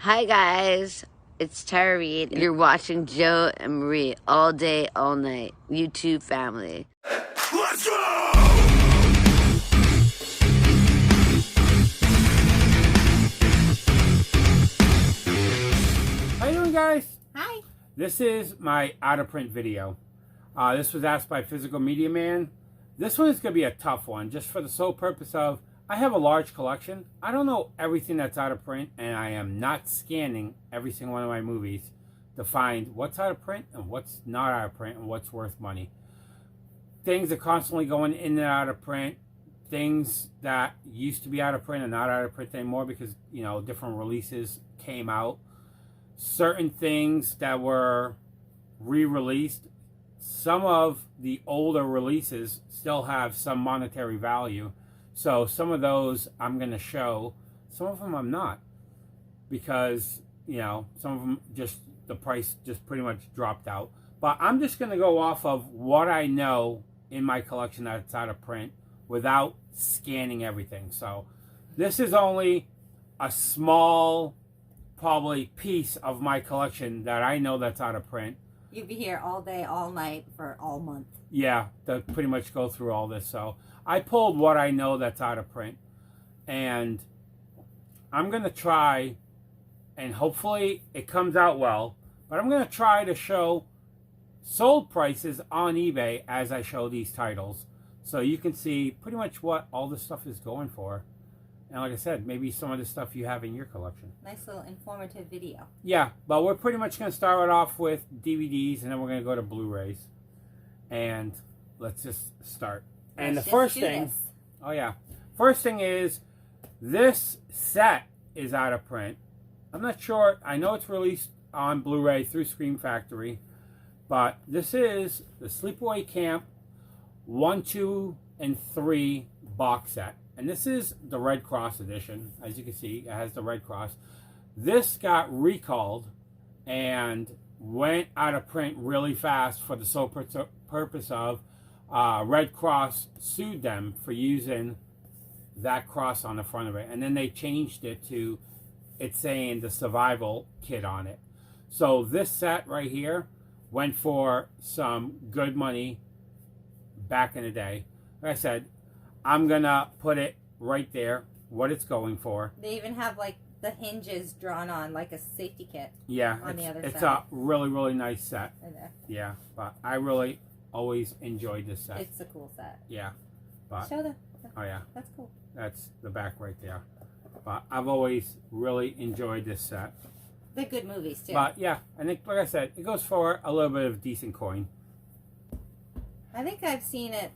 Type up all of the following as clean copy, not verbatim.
Hi guys, it's Tara Reid. You're watching Joe and Marie all day, all night. YouTube family. Let's go! How you doing, guys? Hi. This is my out of print video. This was asked by Physical Media Man. This one is going to be a tough one, just for the sole purpose of I have a large collection. I don't know everything that's out of print, and I am not scanning every single one of my movies to find what's out of print and what's not out of print and what's worth money. Things are constantly going in and out of print. Things that used to be out of print are not out of print anymore because, you know, different releases came out. Certain things that were re-released, some of the older releases still have some monetary value. So some of those I'm going to show, some of them I'm not. Because, you know, some of them just, the price just pretty much dropped out. But I'm just going to go off of what I know in my collection that's out of print without scanning everything. So this is only a small, probably piece of my collection that I know that's out of print. You'd be here all day, all night, for all month. Yeah, to pretty much go through all this. So I pulled what I know that's out of print. And I'm going to try, and hopefully it comes out well, but I'm going to try to show sold prices on eBay as I show these titles. So you can see pretty much what all this stuff is going for. And like I said, maybe some of the stuff you have in your collection. Nice little informative video. Yeah, but we're pretty much going to start it off with DVDs, and then we're going to go to Blu-rays. And let's just start. And the first thing, oh yeah, first thing is this set is out of print. I'm not sure. I know it's released on Blu-ray through Scream Factory, but this is the Sleepaway Camp 1, 2, and 3 box set. And this is the Red Cross edition. As you can see, it has the Red Cross. This got recalled and went out of print really fast for the sole purpose of Red Cross sued them for using that cross on the front of it. And then they changed it to it saying the survival kit on it. So this set right here went for some good money back in the day. Like I said, I'm going to put it right there, what it's going for. They even have, like, the hinges drawn on, like a safety kit. Yeah, on the other it's side. A really, really nice set. Right there. Yeah, but I really always enjoyed this set. It's a cool set. Yeah. But, Show them. oh, yeah. That's cool. That's the back right there. But I've always really enjoyed this set. They're good movies, too. But, yeah, I think, like I said, it goes for a little bit of decent coin. I think I've seen it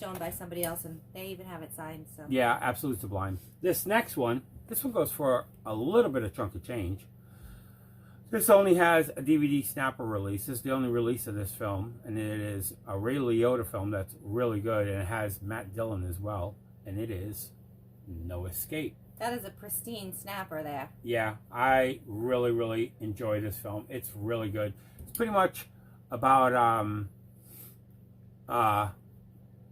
shown by somebody else, and they even have it signed. So Yeah, Absolute Sublime. This next one, this one goes for a little bit of chunk of change. This only has a DVD snapper release. This is the only release of this film, and it is a Ray Liotta film that's really good, and it has Matt Dillon as well, and it is No Escape. that is a pristine snapper there. Yeah, I really, really enjoy this film. It's really good. It's pretty much about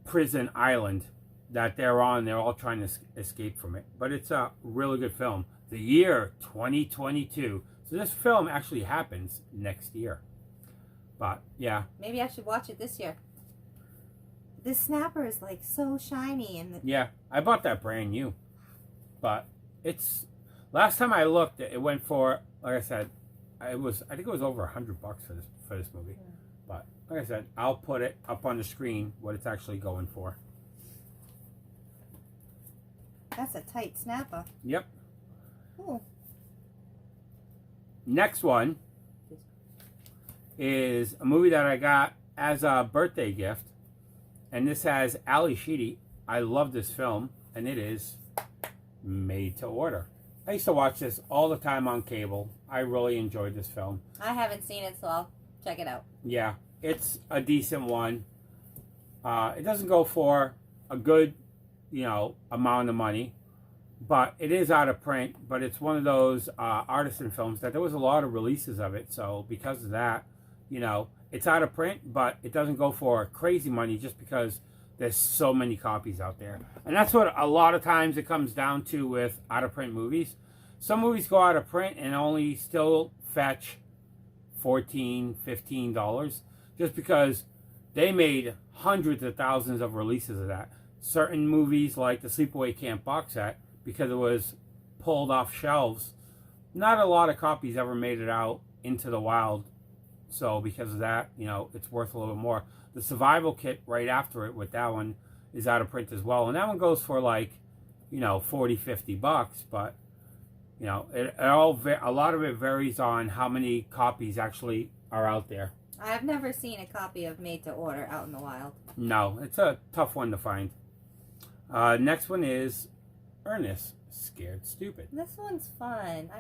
prison island that they're on. They're all trying to escape from it. But it's a really good film. The year 2022. So this film actually happens next year. But, yeah. Maybe I should watch it this year. This snapper is, like, so shiny. And Yeah, I bought that brand new. But it's... Last time I looked, it went for, like I said, I think it was over $100 for this movie. Yeah. But, like I said, I'll put it up on the screen what it's actually going for. That's a tight snapper. Yep. Ooh. Next one is a movie that I got as a birthday gift. And this has Ali Sheedy. I love this film. And it is Made to Order. I used to watch this all the time on cable. I really enjoyed this film. I haven't seen it, so I'll check it out. Yeah, it's a decent one. It doesn't go for a good, you know, amount of money. But it is out of print. But it's one of those artisan films that there was a lot of releases of it. So because of that, you know, it's out of print. But it doesn't go for crazy money just because there's so many copies out there. And that's what a lot of times it comes down to with out of print movies. some movies go out of print and only still fetch $14, $15, just because they made hundreds of thousands of releases of that. Certain movies like the Sleepaway Camp box set, because it was pulled off shelves, not a lot of copies ever made it out into the wild. So because of that, you know, it's worth a little bit more. The Survival Kit right after it with that one is out of print as well. And that one goes for like, you know, 40, 50 bucks. But, you know, a lot of it varies on how many copies actually are out there. I've never seen a copy of Made to Order out in the wild. No, it's a tough one to find. Next one is Ernest Scared Stupid. This one's fun.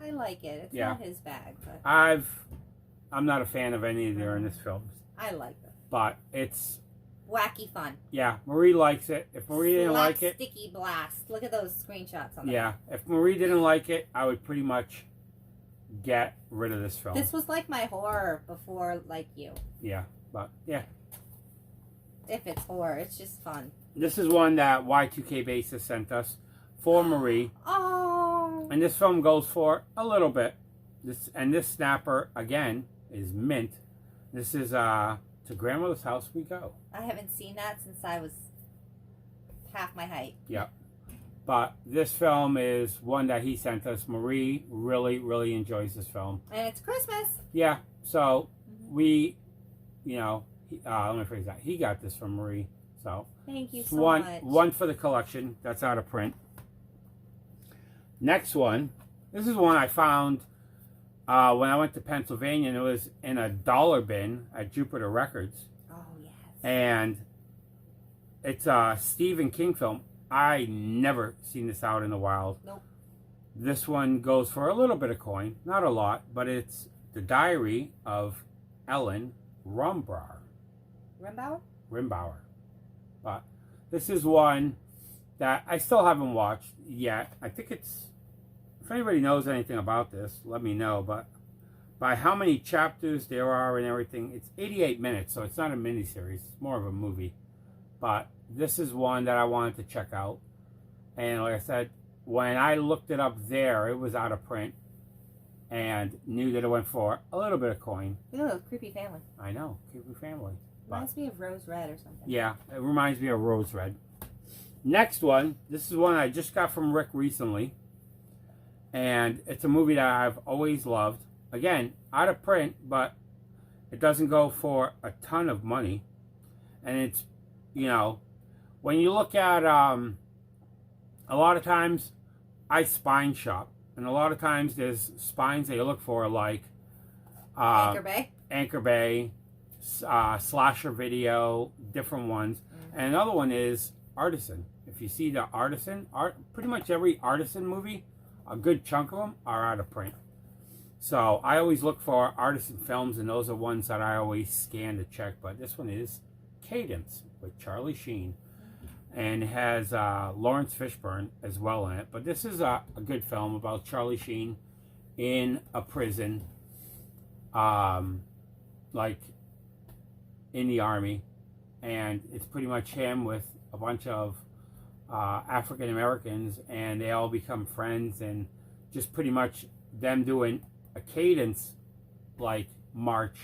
I like it. It's not his bag, but I'm not a fan of any of the Ernest films. I like it. But it's wacky fun. Yeah, Marie likes it. If Marie didn't like it, sticky blast. Look at those screenshots on the yeah, if Marie didn't like it, I would pretty much get rid of this film. This was like my horror before Like You. Yeah, but yeah. If it's horror, it's just fun. This is one that Y2K Basis sent us for Marie. Oh. And this film goes for a little bit. This snapper again is mint. This is To Grandmother's House We Go. I haven't seen that since I was half my height. Yeah. But this film is one that he sent us. Marie really, really enjoys this film. And it's Christmas. Yeah. So we, you know, let me phrase that. He got this from Marie. So thank you so much. much. One for the collection. That's out of print. Next one. This is one I found when I went to Pennsylvania, and it was in a dollar bin at Jupiter Records. Oh, yes. And it's a Stephen King film. I never seen this out in the wild. Nope. This one goes for a little bit of coin. Not a lot, but it's The Diary of Ellen Rimbauer. Rimbauer. But this is one that I still haven't watched yet. I think it's, if anybody knows anything about this, let me know. But by how many chapters there are and everything, it's 88 minutes, so it's not a miniseries. It's more of a movie. But this is one that I wanted to check out. And like I said, when I looked it up there, it was out of print. And knew that it went for a little bit of coin. Ew, creepy family. I know, creepy family. Reminds me of Rose Red or something. Yeah, it reminds me of Rose Red. Next one, this is one I just got from Rick recently. And it's a movie that I've always loved. Again, out of print, but it doesn't go for a ton of money. And it's, you know, when you look at, a lot of times I spine shop. And a lot of times there's spines that you look for like Anchor Bay, Slasher Video, different ones. Mm-hmm. And another one is Artisan. If you see the Artisan, pretty much every Artisan movie, a good chunk of them are out of print. So I always look for Artisan films, and those are ones that I always scan to check. But this one is Cadence with Charlie Sheen. And it has Lawrence Fishburne as well in it. But this is a good film about Charlie Sheen in a prison, like in the army. And it's pretty much him with a bunch of African Americans, and they all become friends, and just pretty much them doing a cadence like march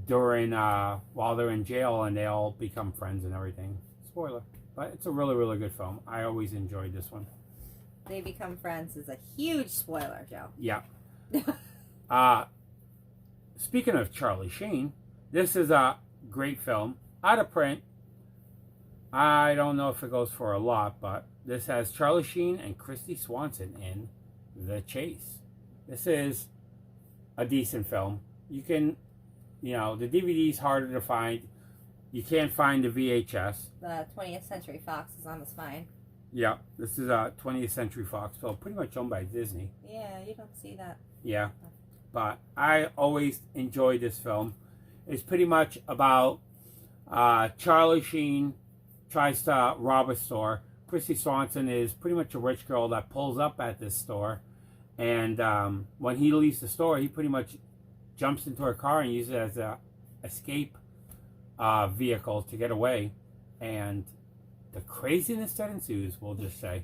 during while they're in jail, and they all become friends and everything. Spoiler, but it's a really, really good film. I always enjoyed this one. They become friends is a huge spoiler, Joe. Yeah. Speaking of Charlie Sheen, this is a great film, out of print. I don't know if it goes for a lot, but this has Charlie Sheen and Christy Swanson in The Chase. This is a decent film. You can, you know, the DVD's harder to find. You can't find the VHS. The 20th Century Fox is on the spine. Yeah, this is a 20th Century Fox film, pretty much owned by Disney. Yeah, you don't see that. Yeah, but I always enjoyed this film. It's pretty much about Charlie Sheen tries to rob a store. Christy Swanson is pretty much a rich girl that pulls up at this store. And when he leaves the store, he pretty much jumps into her car and uses it as a escape vehicle to get away. And the craziness that ensues, we'll just say.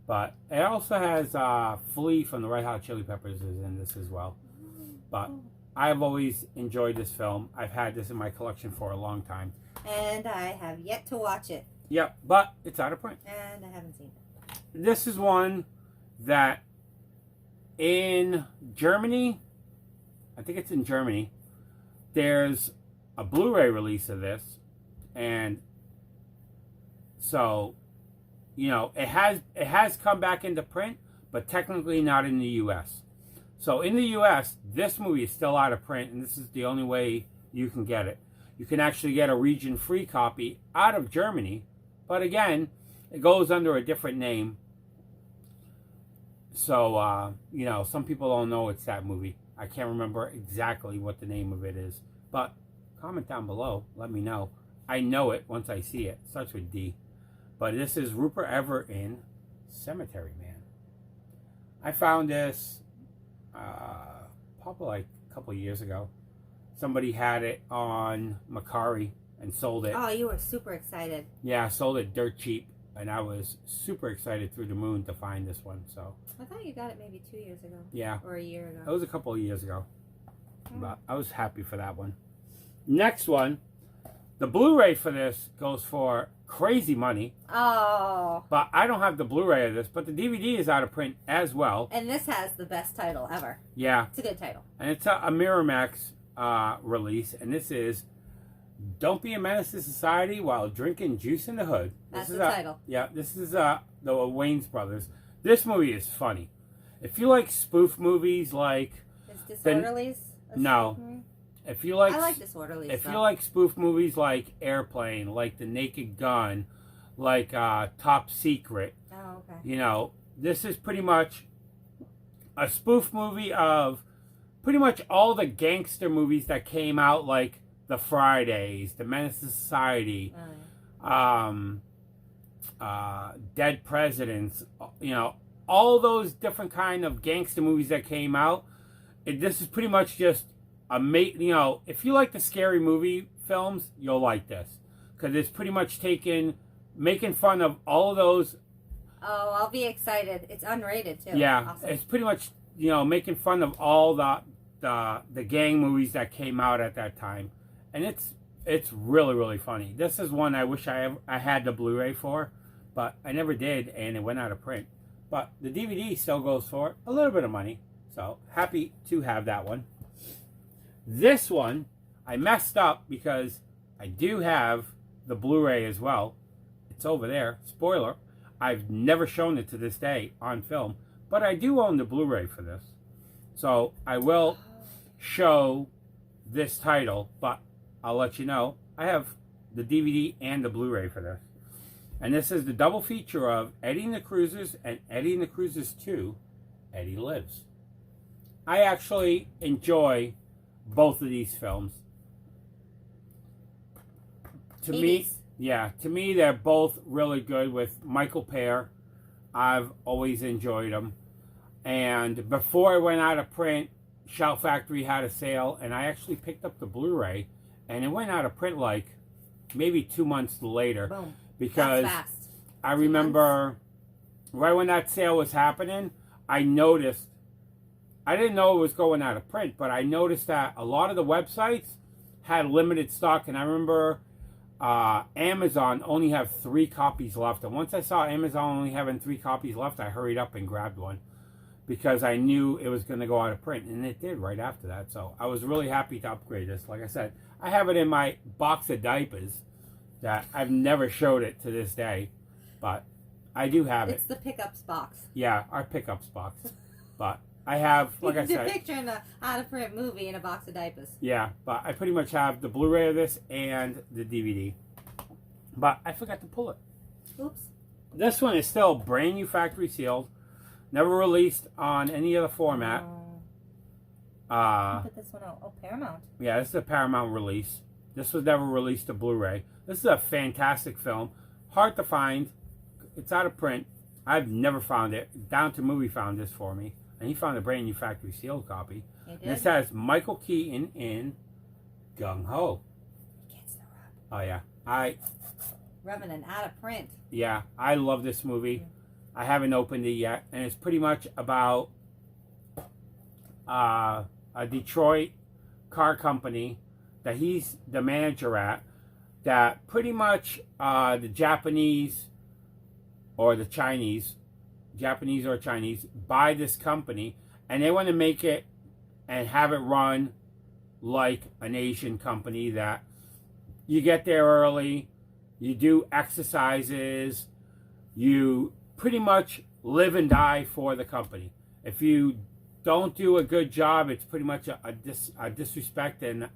But it also has Flea from the Red Hot Chili Peppers is in this as well. But I've always enjoyed this film. I've had this in my collection for a long time. And I have yet to watch it. Yep, but it's out of print. And I haven't seen it. This is one that in Germany, I think it's in Germany, there's a Blu-ray release of this. And so, you know, it has come back into print, but technically not in the U.S. So in the U.S., this movie is still out of print, and this is the only way you can get it. You can actually get a region-free copy out of Germany, but again, it goes under a different name. So, you know, some people don't know it's that movie. I can't remember exactly what the name of it is, but comment down below. Let me know. I know it once I see it. It starts with D. But this is Rupert Everett in Cemetery Man. I found this probably like a couple of years ago. Somebody had it on Macari and sold it. Oh, you were super excited. Yeah, sold it dirt cheap. And I was super excited through the moon to find this one. So I thought you got it maybe 2 years ago. Yeah. Or a year ago. It was a couple of years ago. But I was happy for that one. Next one. The Blu-ray for this goes for crazy money. Oh. But I don't have the Blu-ray of this. But the DVD is out of print as well. And this has the best title ever. Yeah. It's a good title. And it's a Miramax release. And this is Don't Be a Menace to Society While Drinking Juice in the Hood. That's this the is title. Yeah, this is the Wayans brothers. This movie is funny. If you like spoof movies like... Is Disorderlies? No. Movie? If you like... I like Disorderlies. If you like spoof movies like Airplane, like The Naked Gun, like Top Secret, Oh, okay. you know, this is pretty much a spoof movie of pretty much all the gangster movies that came out, like The Fridays, The Menace to Society, Dead Presidents, you know, all those different kind of gangster movies that came out. This is pretty much just you know, if you like the scary movie films, you'll like this, because it's pretty much making fun of all of those. Oh, I'll be excited. It's unrated too. Yeah, Awesome. It's pretty much, you know, making fun of all the gang movies that came out at that time, and it's really, really funny. This is one I wish I had the Blu-ray for, but I never did, and it went out of print. But the DVD still goes for a little bit of money, so happy to have that one. This one, I messed up because I do have the Blu-ray as well. It's over there. Spoiler, I've never shown it to this day on film, but I do own the Blu-ray for this. So I will show this title, but I'll let you know. I have the DVD and the Blu-ray for this. And this is the double feature of Eddie and the Cruisers and Eddie and the Cruisers 2, Eddie Lives. I actually enjoy both of these films. To me, they're both really good with Michael Pear. I've always enjoyed them. And before it went out of print, Shout Factory had a sale, and I actually picked up the Blu-ray, and it went out of print like maybe 2 months later. Boom. Because That's fast. I remember right when that sale was happening, I noticed, I didn't know it was going out of print, but I noticed that a lot of the websites had limited stock, and I remember Amazon only have 3 copies left. And once I saw Amazon only having 3 copies left, I hurried up and grabbed one because I knew it was going to go out of print, and it did right after that. So I was really happy to upgrade this. Like I said, I have it in my box of diapers that I've never showed it to this day, but I do have it. It's the pickups box. Yeah, our pickups box. But I have, like I said, You're picturing an out-of-print movie in a box of diapers. Yeah, but I pretty much have the Blu-ray of this and the DVD. But I forgot to pull it. Oops. This one is still brand new factory sealed. Never released on any other format. Put this one out. Oh, Paramount. Yeah, this is a Paramount release. This was never released to Blu-ray. This is a fantastic film. Hard to find. It's out of print. I've never found it. Down to Movie found this for me. And he found a brand new factory sealed copy. This has Michael Keaton in Gung Ho. He gets the rub. Oh, yeah. Rubbing an out of print. Yeah, I love this movie. I haven't opened it yet, and it's pretty much about a Detroit car company that he's the manager at, that pretty much the Japanese or the Chinese, Japanese or Chinese, buy this company, and they want to make it and have it run like an Asian company, that you get there early, you do exercises, you pretty much live and die for the company. If you don't do a good job, it's pretty much a disrespect and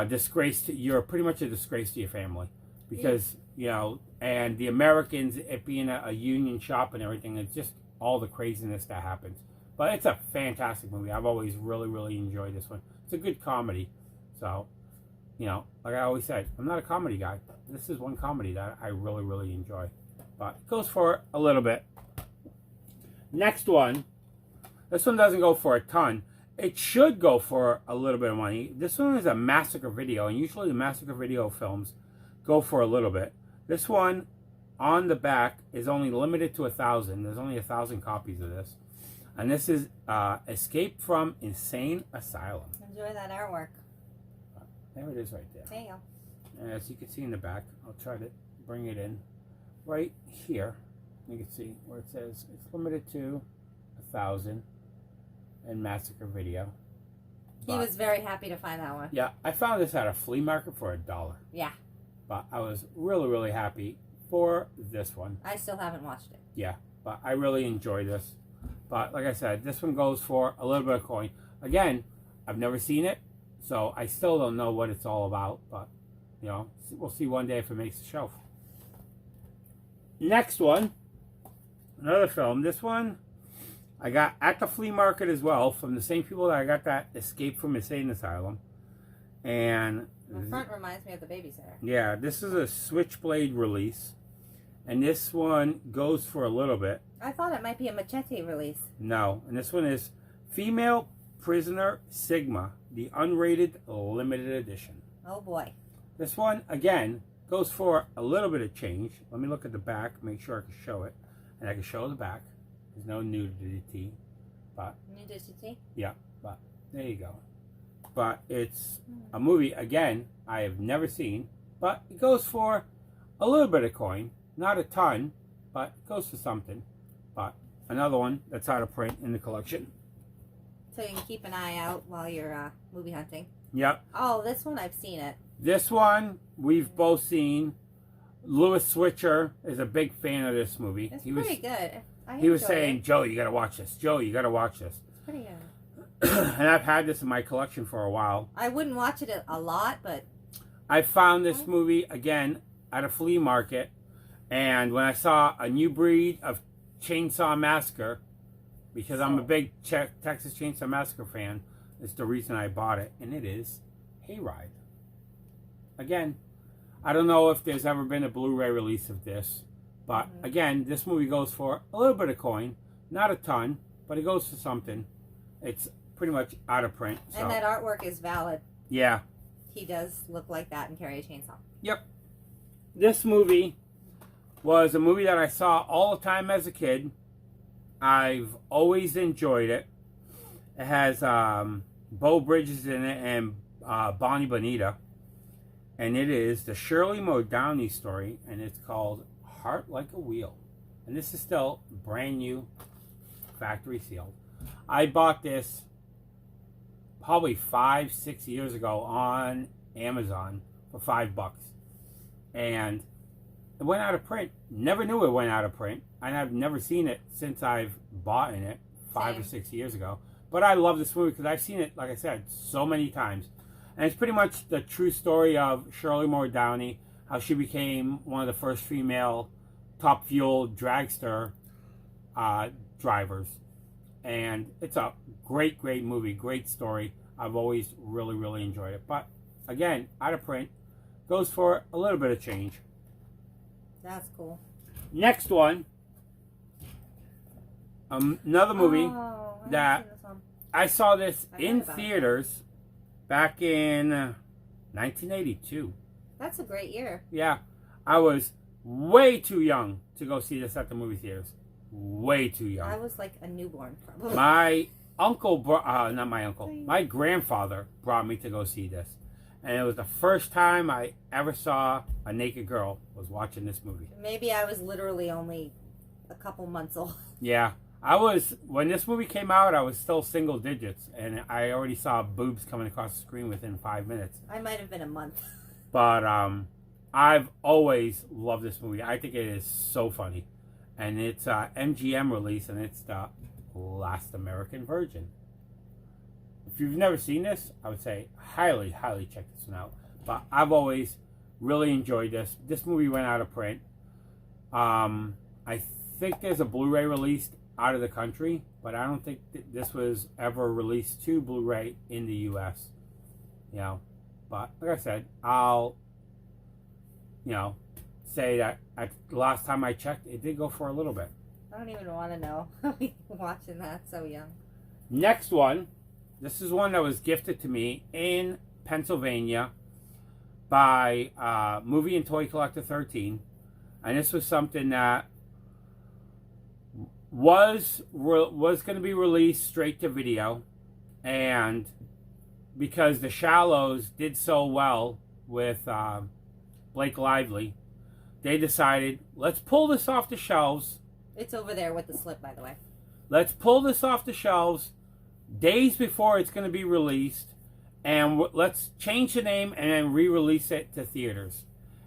disgrace to, you're pretty much a disgrace to your family, because you know, and the Americans, it being a union shop and everything, it's just all the craziness that happens. But it's a fantastic movie. I've always really enjoyed this one. It's a good comedy. So, you know, like I always said, I'm not a comedy guy. This is one comedy that I really enjoy. But it goes for a little bit. Next one. This one doesn't go for a ton. It should go for a little bit of money. This one is a massacre video, and usually the massacre video films go for a little bit. This one on the back is only limited to 1,000. There's only 1,000 copies of this. And this is Escape from Insane Asylum. Enjoy that artwork. There it is right there. There you go. And as you can see in the back, I'll try to bring it in right here. You can see where it says it's limited to 1,000 and massacre video. He was very happy to find that one. Yeah, I found this at a flea market for $1. Yeah. But I was really happy for this one. I still haven't watched it. Yeah, but I really enjoy this. But like I said, this one goes for a little bit of coin. Again, I've never seen it, so I still don't know what it's all about. But, you know, we'll see one day if it makes the shelf. Next one, another film. This one I got at the flea market as well, from the same people that I got that Escape from Insane Asylum. And the front reminds me of The Babysitter. yeah, this is a Switchblade release. And this one goes for a little bit. I thought it might be a Machete release. No. And this one is Female Prisoner Sigma, the unrated limited edition. Oh boy. This one, again, goes for a little bit of change. Let me look at the back, make sure I can show it. And I can show the back. There's no nudity. But Nudity? yeah, but there you go. But it's a movie, again, I have never seen. But it goes for a little bit of coin. Not a ton, but it goes for something. But another one that's out of print in the collection. So you can keep an eye out while you're movie hunting. Yep. Oh, this one, I've seen it. This one, we've both seen. Lewis Switcher is a big fan of this movie. It's pretty good. He was saying, Joe, you gotta watch this. Joe, you gotta watch this. It's pretty good. And I've had this in my collection for a while. I wouldn't watch it a lot, but... I found this movie, again, at a flea market. And when I saw a new breed of Chainsaw Massacre, because I'm a big Texas Chainsaw Massacre fan, it's the reason I bought it. And it is Hayride. Again, I don't know if there's ever been a Blu-ray release of this. But again, this movie goes for a little bit of coin. Not a ton, but it goes for something. It's pretty much out of print. So. And that artwork is valid. Yeah. He does look like that and carry a chainsaw. Yep. This movie was a movie that I saw all the time as a kid. I've always enjoyed it. It has Beau Bridges in it and Bonnie Bonita. And it is the Shirley Muldowney story, and it's called Heart Like a Wheel. And this is still brand new, factory sealed. I bought this probably 5-6 years ago on Amazon for $5. And it went out of print. Never knew it went out of print. And I've never seen it since I've bought it 5 or 6 years ago. But I love this movie because I've seen it, like I said, so many times. And it's pretty much the true story of Shirley Muldowney, how she became one of the first female Top Fuel dragster drivers. And it's a great movie, great story. I've always really enjoyed it. But again, out of print, goes for a little bit of change. That's cool. Next one, another movie that I saw this in theaters back in 1982. That's a great year. Yeah, I was way too young to go see this at the movie theaters. Way too young. I was like a newborn, probably. My uncle, not my uncle, my grandfather brought me to go see this. And it was the first time I ever saw a naked girl was watching this movie. Maybe I was literally only a couple months old. Yeah. When this movie came out, I was still single digits. And I already saw boobs coming across the screen within 5 minutes. I might have been a month. But I've always loved this movie. I think it is so funny. And it's MGM release, and it's the Last American Virgin. If you've never seen this, I would say highly, highly check this one out. But I've always really enjoyed this. This movie went out of print. I think there's a Blu-ray released out of the country, but I don't think this was ever released to Blu-ray in the U.S. You know, but like I said, I'll, say that the last time I checked, it did go for a little bit. I don't even want to know. Watching that so young. Next one, this is one that was gifted to me in Pennsylvania by Movie and Toy Collector 13, and this was something that was going to be released straight to video, and because The Shallows did so well with Blake Lively, they decided, let's pull this off the shelves. It's over there with the slip, by the way. Let's pull this off the shelves days before it's going to be released, and let's change the name and then re-release it to theaters.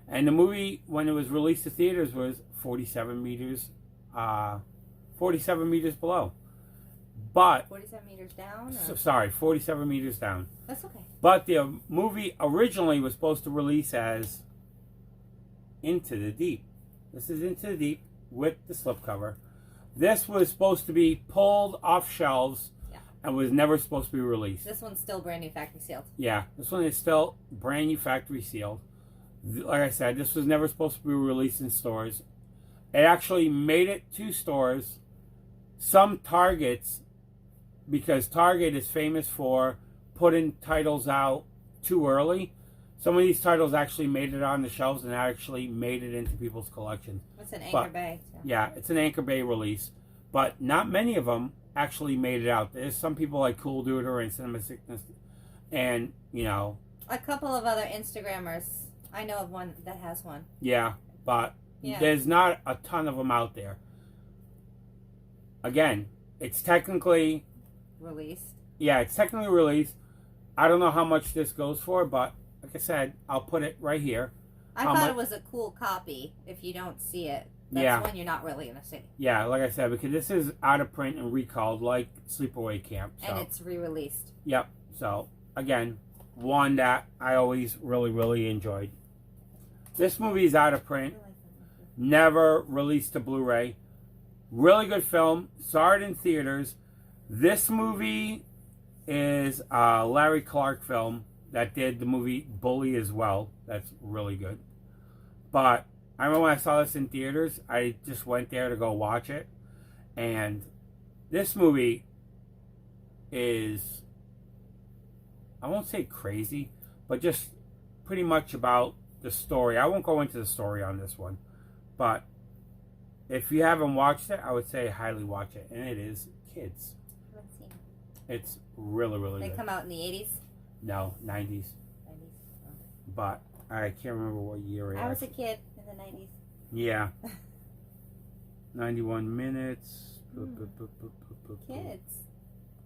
And the movie, when it was released to theaters, was 47 meters below. But 47 meters down? So, sorry, 47 meters down. That's okay. But the movie originally was supposed to release as Into the Deep. This is Into the Deep with the slipcover. This was supposed to be pulled off shelves and was never supposed to be released. This one's still brand new factory sealed. Yeah, this one is still brand new factory sealed. Like I said, this was never supposed to be released in stores. It actually made it to stores. Some Targets, because Target is famous for putting titles out too early. Some of these titles actually made it on the shelves and actually made it into people's collections. It's an Anchor Bay. So. Yeah, it's an Anchor Bay release. But not many of them actually made it out. There's some people like Cool Duder and Cinema Sickness. And, a couple of other Instagrammers. I know of one that has one. Yeah, but there's not a ton of them out there. Again, it's technically released. Yeah, it's technically released. I don't know how much this goes for, but like I said, I'll put it right here. I thought it was a cool copy. If you don't see it, that's one you're not really going to see. Yeah, like I said, because this is out of print and recalled like Sleepaway Camp. So. And it's re-released. Yep. So, again, one that I always really, really enjoyed. This movie is out of print. Never released to Blu-ray. Really good film. Saw it in theaters. This movie is a Larry Clark film that did the movie Bully as well. That's really good. But I remember when I saw this in theaters, I just went there to go watch it. And this movie is, I won't say crazy, but just pretty much about the story. I won't go into the story on this one. But if you haven't watched it, I would say highly watch it. And it is kids. I haven't seen it. It's really, really good. They come out in the 80s? No, 90s. 90s. Oh. But I can't remember what year it is. I was a kid in the 90s. Yeah. 91 minutes. Kids.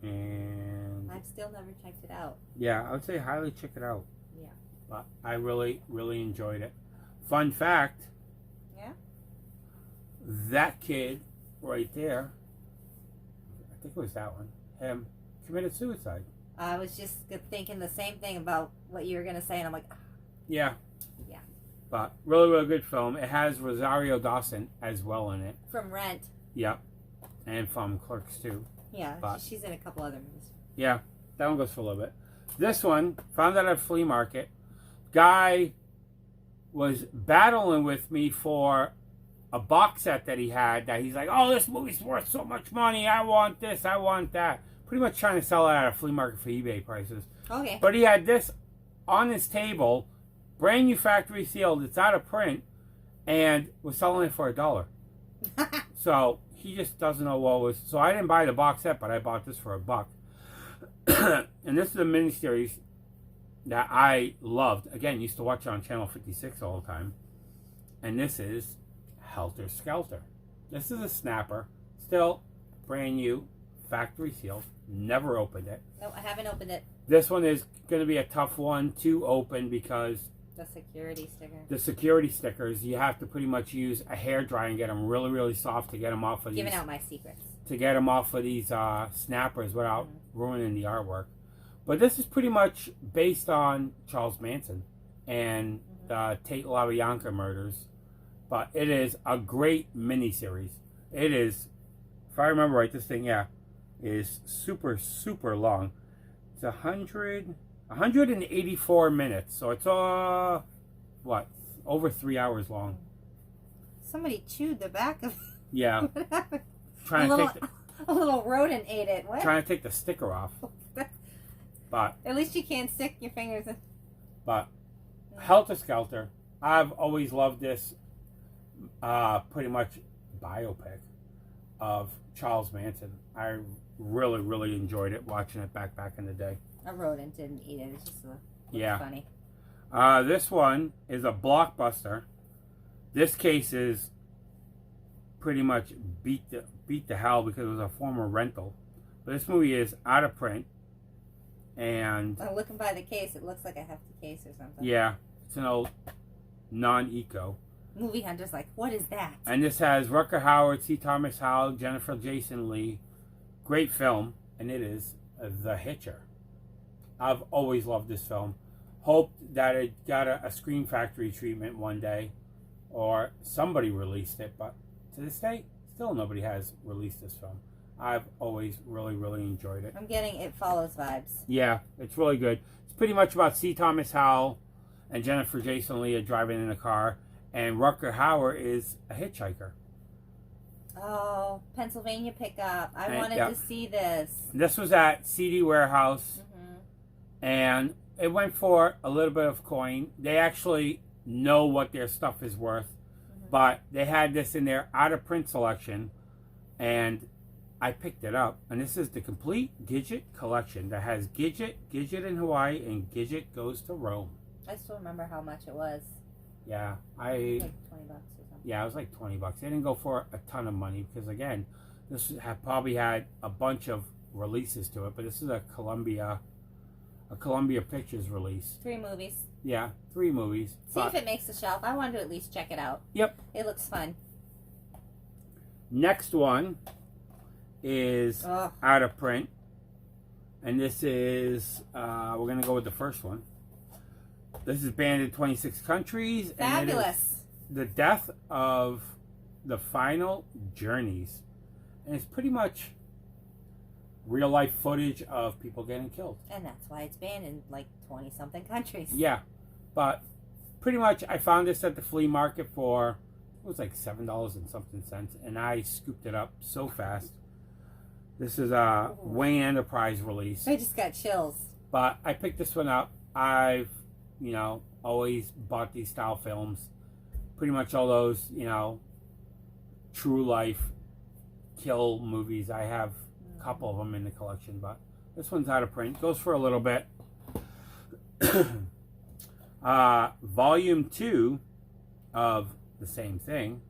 And I've still never checked it out. yeah, I would say highly check it out. Yeah. But I really, really enjoyed it. Fun fact. Yeah? That kid right there, I think it was that one, him, committed suicide. I was just thinking the same thing about what you were going to say, and I'm like, Yeah. Yeah. But really, really good film. It has Rosario Dawson as well in it. from Rent. Yep. And from Clerks too. Yeah, But- she's in a couple other movies. Yeah, that one goes for a little bit. This one, found out at a flea market. Guy was battling with me for a box set that he had that he's like, oh, this movie's worth so much money. I want this. I want that. Pretty much trying to sell it at a flea market for eBay prices. Okay. But he had this on his table, brand new factory sealed. It's out of print, and was selling it for $1. So he just doesn't know what was. So I didn't buy the box set, but I bought this for $1. And this is a miniseries that I loved. Again, used to watch it on Channel 56 all the time. And this is Helter Skelter. This is a snapper. Still brand new, factory sealed. Never opened it. No, I haven't opened it. This one is going to be a tough one to open because the security sticker. The security stickers, you have to pretty much use a hairdryer and get them really, really soft to get them off of Giving out my secrets. To get them off of these snappers without ruining the artwork. But this is pretty much based on Charles Manson and the Tate LaBianca murders. But it is a great miniseries. It is, if I remember right, this thing, is super, super long. It's 184 minutes. So it's, what, over 3 hours long. Somebody chewed the back of it. Yeah. What happened? A little rodent ate it. What? Trying to take the sticker off. But at least you can't stick your fingers in. But Helter Skelter, I've always loved this pretty much biopic of Charles Manson. I really, really enjoyed it, watching it back in the day. A rodent didn't eat it. It's just funny. This one is a blockbuster. This case is pretty much beat the hell because it was a former rental. But this movie is out of print. And I'm looking by the case. It looks like a hefty case or something. Yeah, it's an old non-eco. Movie Hunter's like, what is that? And this has Rutger Hauer, C. Thomas Howell, Jennifer Jason Leigh. Great film, and it is The Hitcher. I've always loved this film. Hoped that it got a Screen Factory treatment one day, or somebody released it, but to this day, still nobody has released this film. I've always really, really enjoyed it. I'm getting It Follows vibes. Yeah, it's really good. It's pretty much about C. Thomas Howell and Jennifer Jason Leigh driving in a car, and Rutger Hauer is a hitchhiker. Oh, Pennsylvania pickup. I wanted to see this. This was at CD Warehouse, and it went for a little bit of coin. They actually know what their stuff is worth, but they had this in their out-of-print selection, and I picked it up, and this is the complete Gidget collection that has Gidget in Hawaii, and Gidget Goes to Rome. I still remember how much it was. Yeah, like $20 or something. Yeah, it was like $20. They didn't go for a ton of money because, again, this probably had a bunch of releases to it, but this is a Columbia Pictures release. 3 movies. Yeah, 3 movies. See if it makes the shelf. I wanted to at least check it out. Yep. It looks fun. Next one is out of print, and this is we're gonna go with the first one. This is banned in 26 countries. Fabulous. And the death of the final journeys, and it's pretty much real life footage of people getting killed. And that's why it's banned in like 20 something countries. Yeah, but pretty much I found this at the flea market for, it was like $7 and something cents, and I scooped it up so fast. This is a Wayne Enterprise release. I just got chills. But I picked this one up. I've, always bought these style films. Pretty much all those, true life kill movies. I have a couple of them in the collection, but this one's out of print. Goes for a little bit. Volume 2 of the same thing.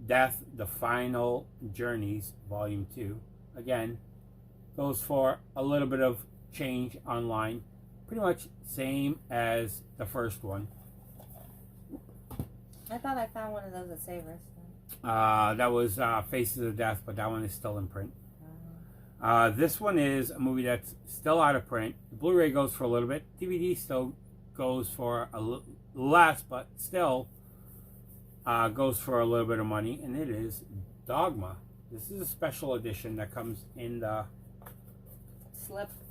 Death, The Final Journeys, Volume 2. Again, goes for a little bit of change online. Pretty much same as the first one. I thought I found one of those at Savers. That was Faces of Death, but that one is still in print. This one is a movie that's still out of print. The Blu-ray goes for a little bit. DVD still goes for a little less, but still goes for a little bit of money, and it is Dogma. This is a special edition that comes in the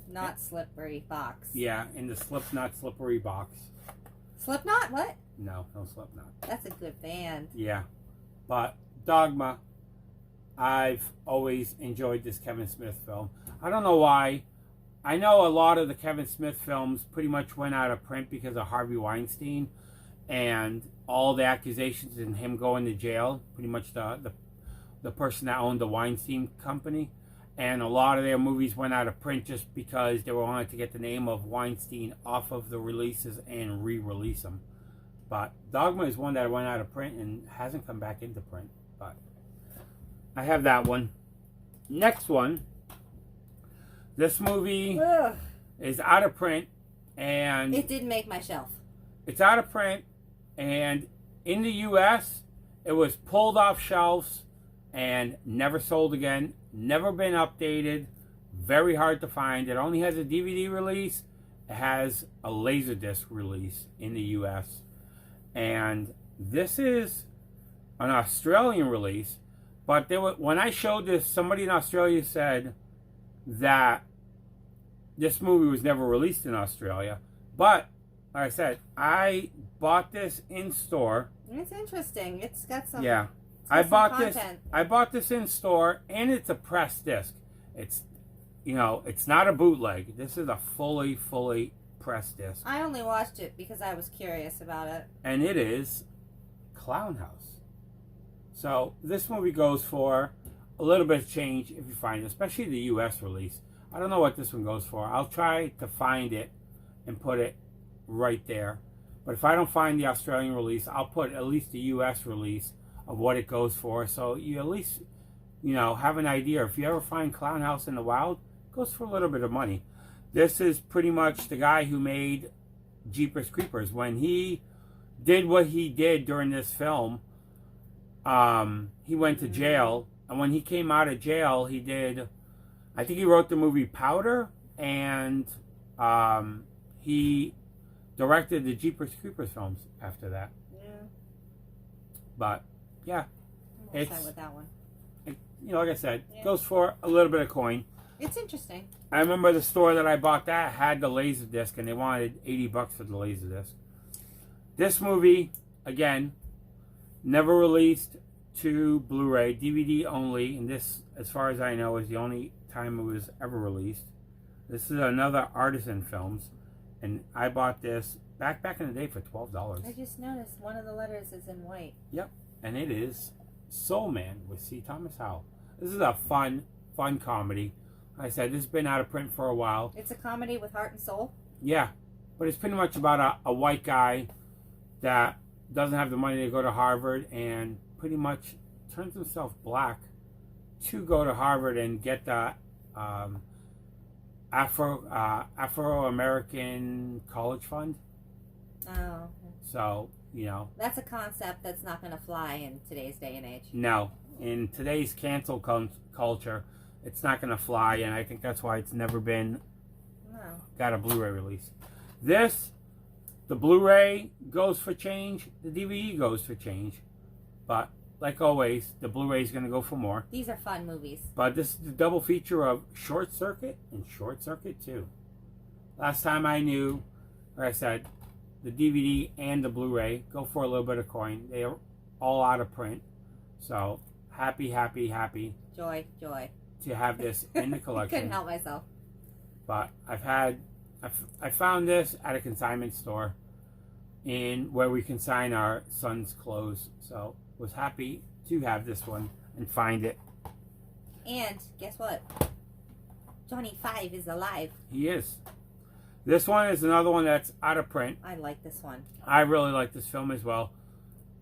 Not slippery box. Yeah, in the Slipknot slippery box. Slipknot? What? No Slipknot. That's a good band. Yeah, but Dogma, I've always enjoyed this Kevin Smith film. I don't know why. I know a lot of the Kevin Smith films pretty much went out of print because of Harvey Weinstein and all the accusations and him going to jail. Pretty much the person that owned the Weinstein Company. And a lot of their movies went out of print just because they wanted to get the name of Weinstein off of the releases and re-release them. But Dogma is one that went out of print and hasn't come back into print. But I have that one. Next one. This movie is out of print, and it did make my shelf. It's out of print, and in the U.S., it was pulled off shelves and never sold again. Never been updated. Very hard to find. It only has a DVD release. It has a Laserdisc release in the U.S. And this is an Australian release. But when I showed this, somebody in Australia said that this movie was never released in Australia. But, like I said, I bought this in store. It's interesting. It's got some... Yeah. I bought this in store, and it's a pressed disc. It's, it's not a bootleg. This is a fully pressed disc. I only watched it because I was curious about it. And it is Clown House. So this movie goes for a little bit of change if you find it, especially the U.S. release. I don't know what this one goes for. I'll try to find it and put it right there. But if I don't find the Australian release, I'll put at least the U.S. release of what it goes for, so you at least, have an idea. If you ever find Clown House in the wild, it goes for a little bit of money. This is pretty much the guy who made Jeepers Creepers. When he did what he did during this film, he went to jail, and when he came out of jail, he did, I think he wrote the movie Powder, and he directed the Jeepers Creepers films after that. Yeah. But yeah, I'm with that one. Like I said, it goes for a little bit of coin. It's interesting. I remember the store that I bought that had the Laserdisc, and they wanted $80 for the Laserdisc. This movie, again, never released to Blu-ray, DVD only, and this, as far as I know, is the only time it was ever released. This is another Artisan Films, and I bought this back in the day for $12. I just noticed one of the letters is in white. Yep. And it is Soul Man with C. Thomas Howell. This is a fun comedy. Like I said, this has been out of print for a while. It's a comedy with heart and soul? Yeah. But it's pretty much about a white guy that doesn't have the money to go to Harvard and pretty much turns himself black to go to Harvard and get the Afro-American College Fund. Oh. So, That's a concept that's not going to fly in today's day and age. No. In today's cancel culture, it's not going to fly, and I think that's why it's never been got a Blu-ray release. The Blu-ray goes for change, the DVD goes for change. But, like always, the Blu-ray is going to go for more. These are fun movies. But this is the double feature of Short Circuit and Short Circuit 2. Last time I knew, like I said, the DVD and the Blu-ray go for a little bit of coin. They are all out of print. So, happy Joy. to have this in the collection. Couldn't help myself. But I found this at a consignment store where we consign our son's clothes. So, was happy to have this one and find it. And guess what? Johnny 5 is alive. He is. This one is another one that's out of print. I like this one. I really like this film as well.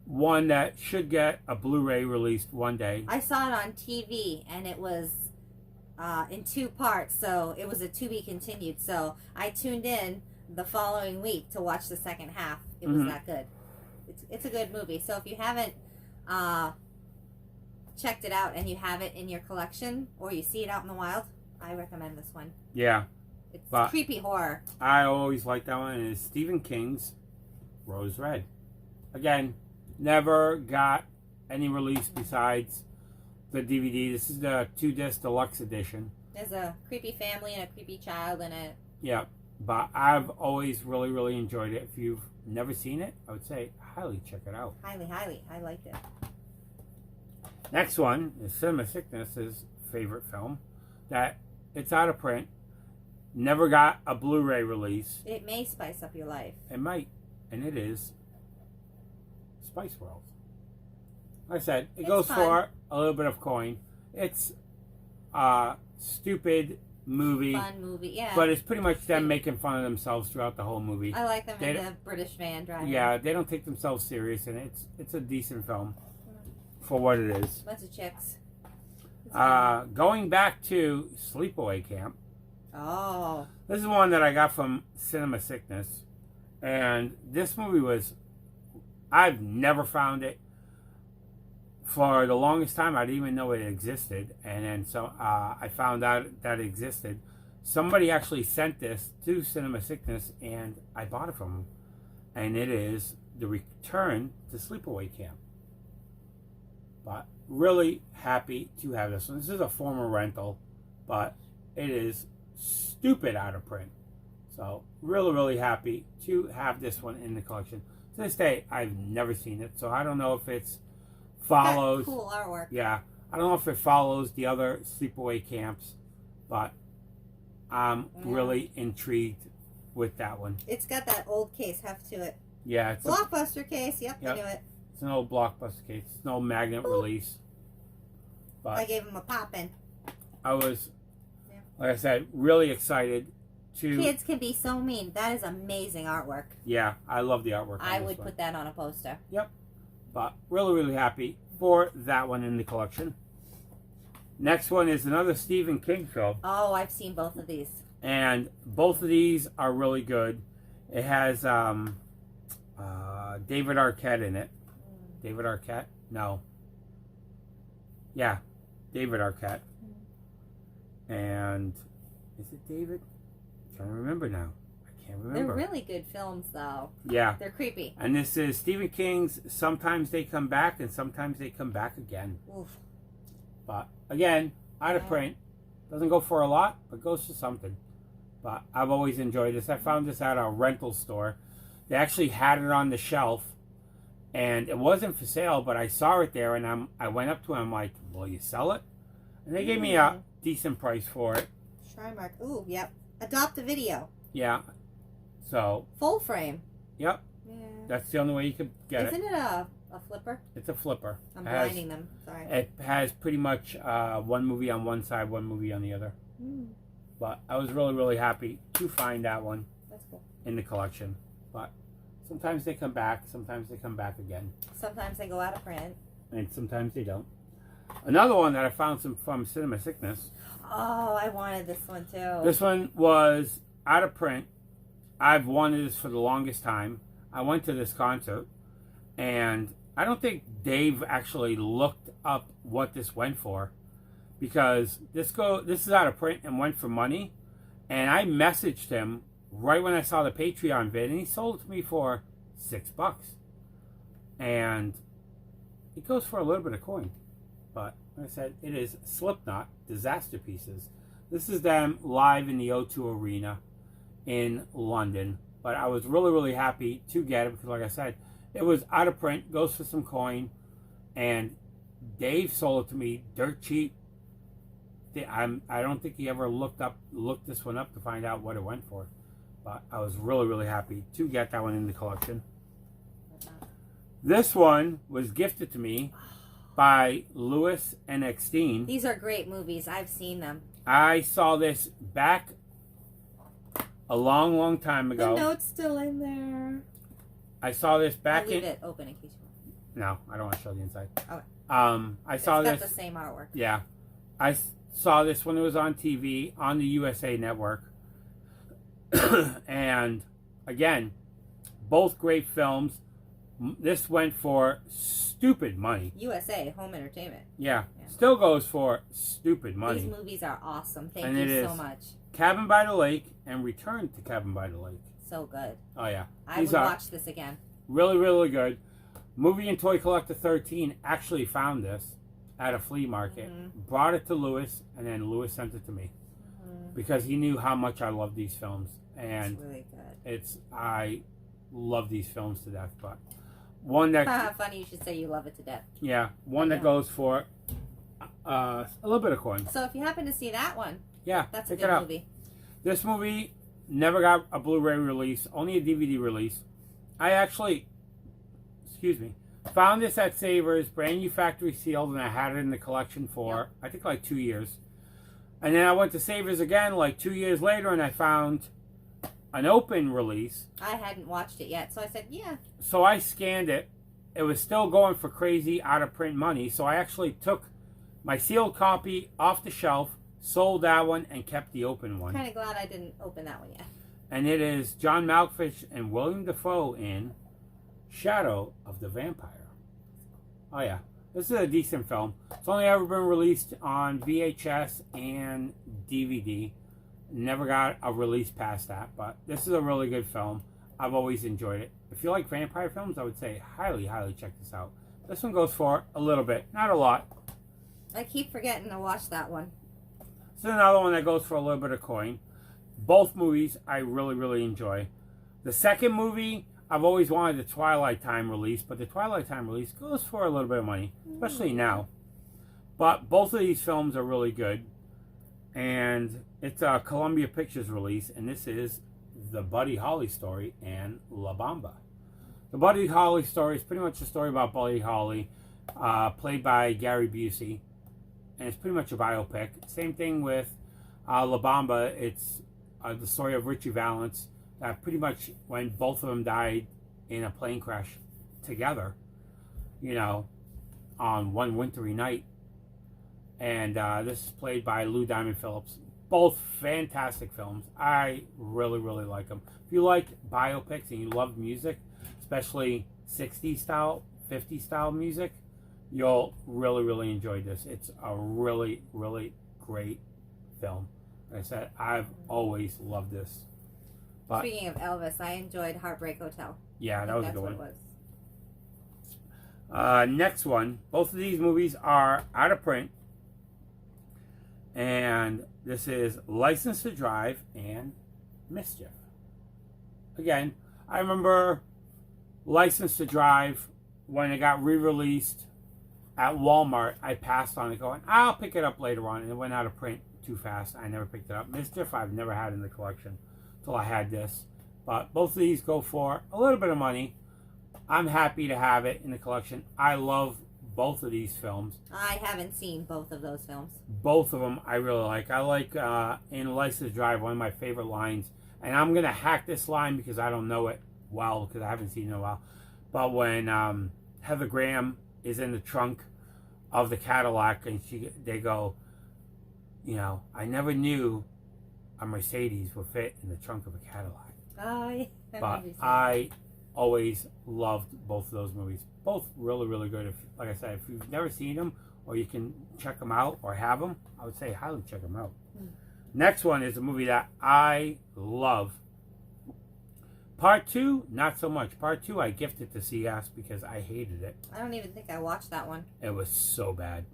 One that should get a Blu-ray released one day. I saw it on TV, and it was in 2 parts, so it was a to be continued. So I tuned in the following week to watch the second half. It was that good. It's a good movie. So if you haven't checked it out and you have it in your collection or you see it out in the wild, I recommend this one. Yeah. It's but creepy horror. I always like that one. It's Stephen King's Rose Red. Again, never got any release besides the DVD. This is the 2-disc deluxe edition. There's a creepy family and a creepy child in it. Yeah, but I've always really enjoyed it. If you've never seen it, I would say highly check it out. Highly. I liked it. Next one is Cinema Sickness's favorite film. That it's out of print. Never got a Blu-ray release. It may spice up your life. It might. And it is Spice World. Like I said, it goes fun. for a little bit of coin. It's stupid movie. Fun movie, yeah. But it's pretty much them making fun of themselves throughout the whole movie. I like them in the British van driving. Yeah, they don't take themselves serious, and it's a decent film for what it is. Bunch of chicks. Going back to Sleepaway Camp. Oh. This is one that I got from Cinema Sickness. And this movie I've never found it. For the longest time, I didn't even know it existed. And then so I found out that it existed. Somebody actually sent this to Cinema Sickness, and I bought it from them. And it is The Return to Sleepaway Camp. But really happy to have this one. This is a former rental, but it is stupid out of print. So really, really happy to have this one in the collection. To this day, I've never seen it, so I don't know if it's follows. Cool artwork. Yeah, I don't know if it follows the other sleepaway camps, but I'm really intrigued with that one. It's got that old case heft to it. Yeah, it's Blockbuster case. Yep, I knew it. It's an old Blockbuster case. It's an old magnet release. But I gave him a pop-in. I was, like I said, really excited to. Kids can be so mean. That is amazing artwork. Yeah, I love the artwork. I would put that on a poster. Yep. But really, really happy for that one in the collection. Next one is another Stephen King film. Oh, I've seen both of these. And both of these are really good. It has David Arquette in it. David Arquette? No. Yeah, David Arquette. And is it David? I'm trying to remember now. I can't remember. They're really good films, though. Yeah. They're creepy. And this is Stephen King's Sometimes They Come Back and Sometimes They Come Back Again. Oof. But again, out of print. Doesn't go for a lot, but goes for something. But I've always enjoyed this. I found this at a rental store. They actually had it on the shelf. And it wasn't for sale, but I saw it there, and I went up to him, like, will you sell it? And they gave me a decent price for it. Shrine Mark. Ooh, yep. Adopt a video. Yeah. So. Full frame. Yep. Yeah. That's the only way you could get Isn't it a flipper? It's a flipper. I'm blinding them. Sorry. It has pretty much one movie on one side, one movie on the other. But I was really, really happy to find that one. That's cool. In the collection. But sometimes they come back, sometimes they come back again. Sometimes they go out of print. And sometimes they don't. Another one that I found from Cinema Sickness. Oh, I wanted this one too. This one was out of print. I've wanted this for the longest time. I went to this concert, and I don't think Dave actually looked up what this went for, because this is out of print and went for money, and I messaged him right when I saw the Patreon vid, and he sold it to me for $6, and it goes for a little bit of coin. But like I said, it is Slipknot Disaster Pieces. This is them live in the O2 Arena in London. But I was really, really happy to get it because, like I said, it was out of print, goes for some coin, and Dave sold it to me dirt cheap. I don't think he ever looked this one up to find out what it went for. But I was really, really happy to get that one in the collection. This one was gifted to me by Lewis and Eckstein. These are great movies. I've seen them. I saw this back a long, long time ago. The note's still in there. I saw this back I'll leave it open in case you want. No, I don't want to show the inside. Okay. I saw this. It's got the same artwork. Yeah. I saw this when it was on TV on the USA Network. And again, both great films. This went for stupid money. USA Home Entertainment. Yeah. Still goes for stupid money. These movies are awesome. Thank you so much. Cabin by the Lake and Return to Cabin by the Lake. So good. Oh yeah. I would watch this again. Really, really good. Movie and Toy Collector 13 actually found this at a flea market, brought it to Lewis, and then Lewis sent it to me because he knew how much I love these films, and it's really good. I love these films to death. But one that funny you should say you love it to death. Yeah, one that goes for a little bit of coin. So if you happen to see that one, yeah, that's a pick good movie. This movie never got a Blu-ray release, only a DVD release. I actually, Found this at Savers, brand new factory sealed, and I had it in the collection for, I think, like 2 years. And then I went to Savers again, like 2 years later, and I found an open release. I hadn't watched it yet, so I said, yeah. So I scanned it. It was still going for crazy out-of-print money, so I actually took my sealed copy off the shelf, sold that one, and kept the open one. Kind of glad I didn't open that one yet. And it is John Malkovich and William Dafoe in Shadow of the Vampire. Oh yeah, this is a decent film. It's only ever been released on VHS and DVD. Never got a release past that, but this is a really good film. I've always enjoyed it. If you like vampire films, I would say highly, highly check this out. This one goes for a little bit, not a lot. I keep forgetting to watch that one. This is another one that goes for a little bit of coin. Both movies I really, really enjoy. The second movie, I've always wanted the Twilight Time release, but the Twilight Time release goes for a little bit of money, especially now. But both of these films are really good. And it's a Columbia Pictures release, and this is the Buddy Holly story and La Bamba. The Buddy Holly story is pretty much a story about Buddy Holly, played by Gary Busey, and it's pretty much a biopic. Same thing with La Bamba. It's the story of Richie Valens, pretty much when both of them died in a plane crash together, you know, on one wintry night. And this is played by Lou Diamond Phillips. Both fantastic films. I really, really like them. If you like biopics and you love music, especially 60s style, 50s style music, you'll really, really enjoy this. It's a really, really great film. Like I said, I've always loved this. But, speaking of Elvis, I enjoyed Heartbreak Hotel. Yeah, that was a good one. That's what it was. Next one. Both of these movies are out of print. And this is License to Drive and Mischief. Again, I remember License to Drive when it got re-released at Walmart. I passed on it going, I'll pick it up later on. And it went out of print too fast. I never picked it up. Mischief I've never had in the collection until I had this. But both of these go for a little bit of money. I'm happy to have it in the collection. I love both of these films. I haven't seen both of those films. Both of them I really like. I like in License to Drive, one of my favorite lines, and I'm going to hack this line because I don't know it well because I haven't seen it in a while. But when Heather Graham is in the trunk of the Cadillac and they go, you know, I never knew a Mercedes would fit in the trunk of a Cadillac. But I always loved both of those movies. Both really, really good. Like I said, if you've never seen them or you can check them out or have them, I would say highly check them out. Next one is a movie that I love. Part 2, not so much. Part 2 I gifted to CS because I hated it. I don't even think I watched that one. It was so bad.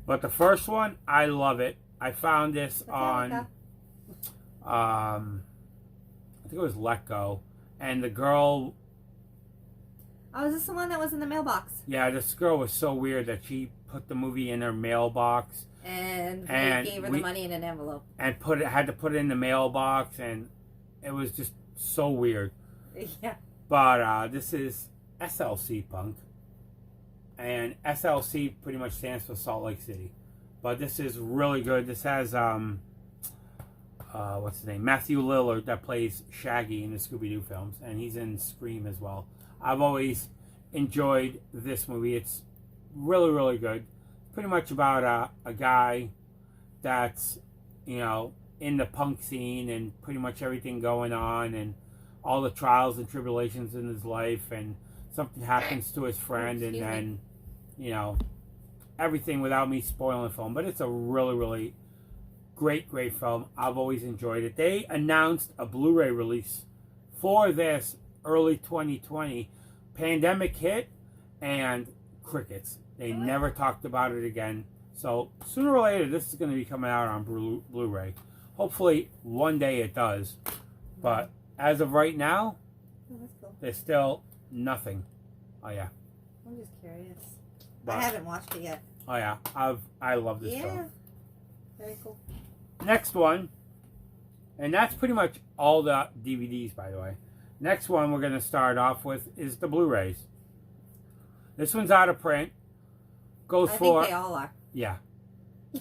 But the first one, I love it. I found this on, I think it was Let Go. And the girl... Oh, is this the one that was in the mailbox? Yeah, this girl was so weird that she put the movie in her mailbox. And we gave her the money in an envelope. And had to put it in the mailbox, and it was just so weird. Yeah. But this is SLC Punk. And SLC pretty much stands for Salt Lake City. But this is really good. This has, what's his name? Matthew Lillard that plays Shaggy in the Scooby-Doo films. And he's in Scream as well. I've always enjoyed this movie. It's really, really good. Pretty much about a guy that's, you know, in the punk scene and pretty much everything going on and all the trials and tribulations in his life, and something happens to his friend and then, you know, everything without me spoiling the film. But it's a really, really great, great film. I've always enjoyed it. They announced a Blu-ray release for this early 2020. Pandemic hit and crickets. They never talked about it again. So sooner or later this is going to be coming out on Blu-ray. Hopefully one day it does. But as of right now, there's still nothing. Oh yeah. I'm just curious. But, I haven't watched it yet. Oh yeah. I love this film. Yeah. Very cool. Next one. And that's pretty much all the DVDs, by the way. Next one we're going to start off with is the Blu-rays. This one's out of print. Goes I for... think they all are. Yeah.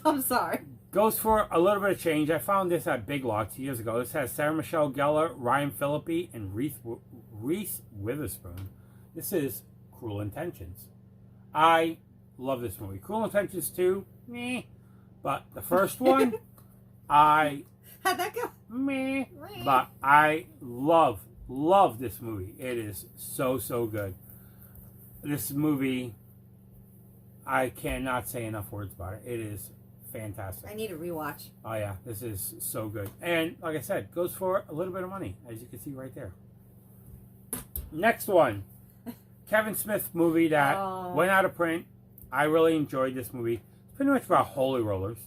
I'm sorry. Goes for a little bit of change. I found this at Big Lots years ago. This has Sarah Michelle Gellar, Ryan Phillippe, and Reese Witherspoon. This is Cruel Intentions. I love this movie. Cruel Intentions 2, meh. But the first one, How'd that go? meh. But I love this movie. It is so, so good. This movie, I cannot say enough words about it. It is fantastic. I need a rewatch. Oh yeah, this is so good. And like I said, goes for a little bit of money, as you can see right there. Next one. Kevin Smith movie that went out of print. I really enjoyed this movie. It's pretty much about holy rollers.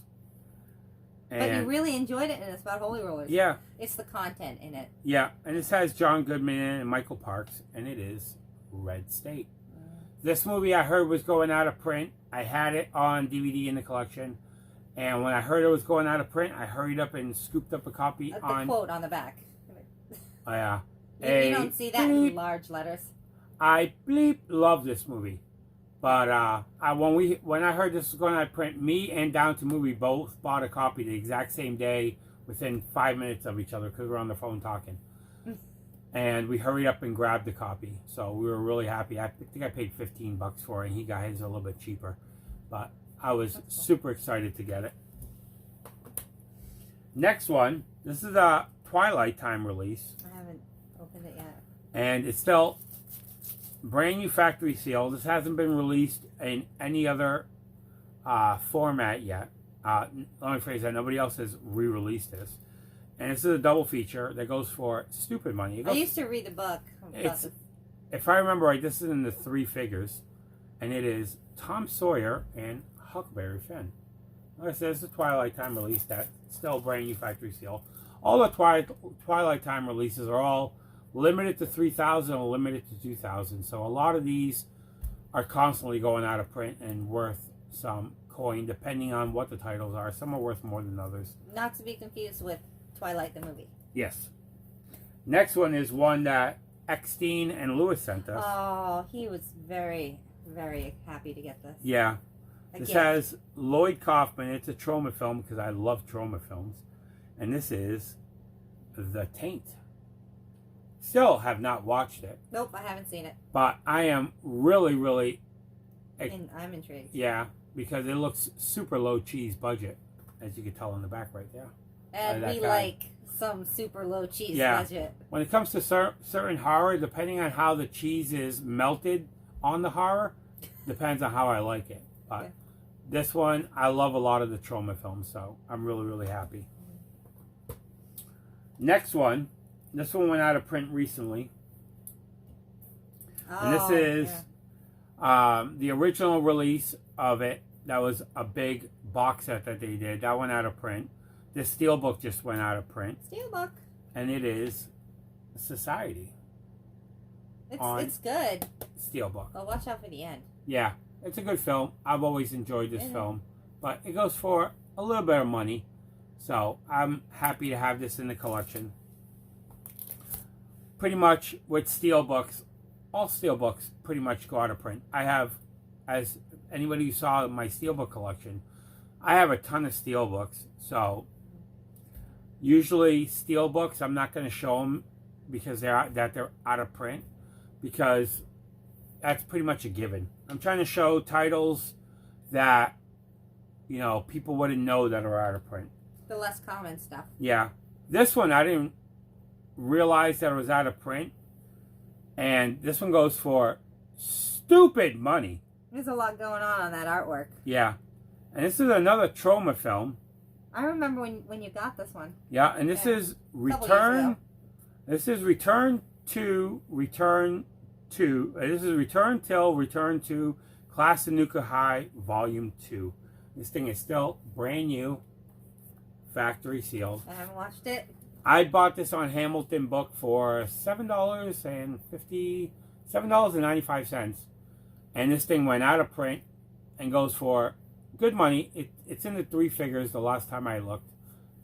And But you really enjoyed it, and it's about holy rollers. yeah. It's the content in it. Yeah, and this has John Goodman in it and Michael Parks, and it is Red State. This movie I heard was going out of print. I had it on DVD in the collection. And when I heard it was going out of print, I hurried up and scooped up a copy The on... quote on the back. Oh, yeah. You don't see that in large letters. I love this movie. But when I heard this was going out of print, me and Down to Movie both bought a copy the exact same day within 5 minutes of each other because we were on the phone talking. And we hurried up and grabbed the copy. So we were really happy. I think I paid $15 for it, and he got his a little bit cheaper. But I was super excited to get it. Next one. This is a Twilight Time release. I haven't opened it yet. And it's still brand new factory seal. This hasn't been released in any other format yet. Let me phrase that. Nobody else has re-released this. And this is a double feature that goes for stupid money. I used to read the book. If I remember right, this is in the 3 figures. And it is Tom Sawyer and Huckleberry Finn. Like I said, it's a Twilight Time release that's still brand new factory seal. All the Twilight Time releases are all limited to 3,000 or limited to 2,000. So a lot of these are constantly going out of print and worth some coin depending on what the titles are. Some are worth more than others. Not to be confused with Twilight the movie. Yes. Next one is one that Eckstein and Lewis sent us. Oh, he was very, very happy to get this. Yeah. This has Lloyd Kaufman. It's a trauma film because I love trauma films. And this is The Taint. Still have not watched it. Nope, I haven't seen it. But I am really, really... I'm intrigued. Yeah, because it looks super low cheese budget, as you can tell in the back right there. And we like some super low cheese budget. When it comes to certain horror, depending on how the cheese is melted on the horror, depends on how I like it. But this one, I love a lot of the trauma films, so I'm really, really happy. Next one. This one went out of print recently. And this is the original release of it. That was a big box set that they did. That went out of print. This steelbook just went out of print. Steelbook. And it is Society. It's good. Steelbook. But watch out for the end. Yeah, it's a good film. I've always enjoyed this film. But it goes for a little bit of money. So I'm happy to have this in the collection. Pretty much with steelbooks, all steelbooks pretty much go out of print. I have, as anybody who saw my steelbook collection, I have a ton of steelbooks. So usually steelbooks, I'm not going to show them because they're out of print, because that's pretty much a given. I'm trying to show titles that, you know, people wouldn't know that are out of print. The less common stuff. Yeah. This one, I didn't realize that it was out of print. And this one goes for stupid money. There's a lot going on that artwork. Yeah. And this is another trauma film. I remember when you got this one. Yeah, and this is Return. This is Return to Class of Nuka High Volume 2. This thing is still brand new. Factory sealed. I haven't watched it. I bought this on Hamilton Book for $7.95. And this thing went out of print and goes for good money. It's in the 3 figures the last time I looked.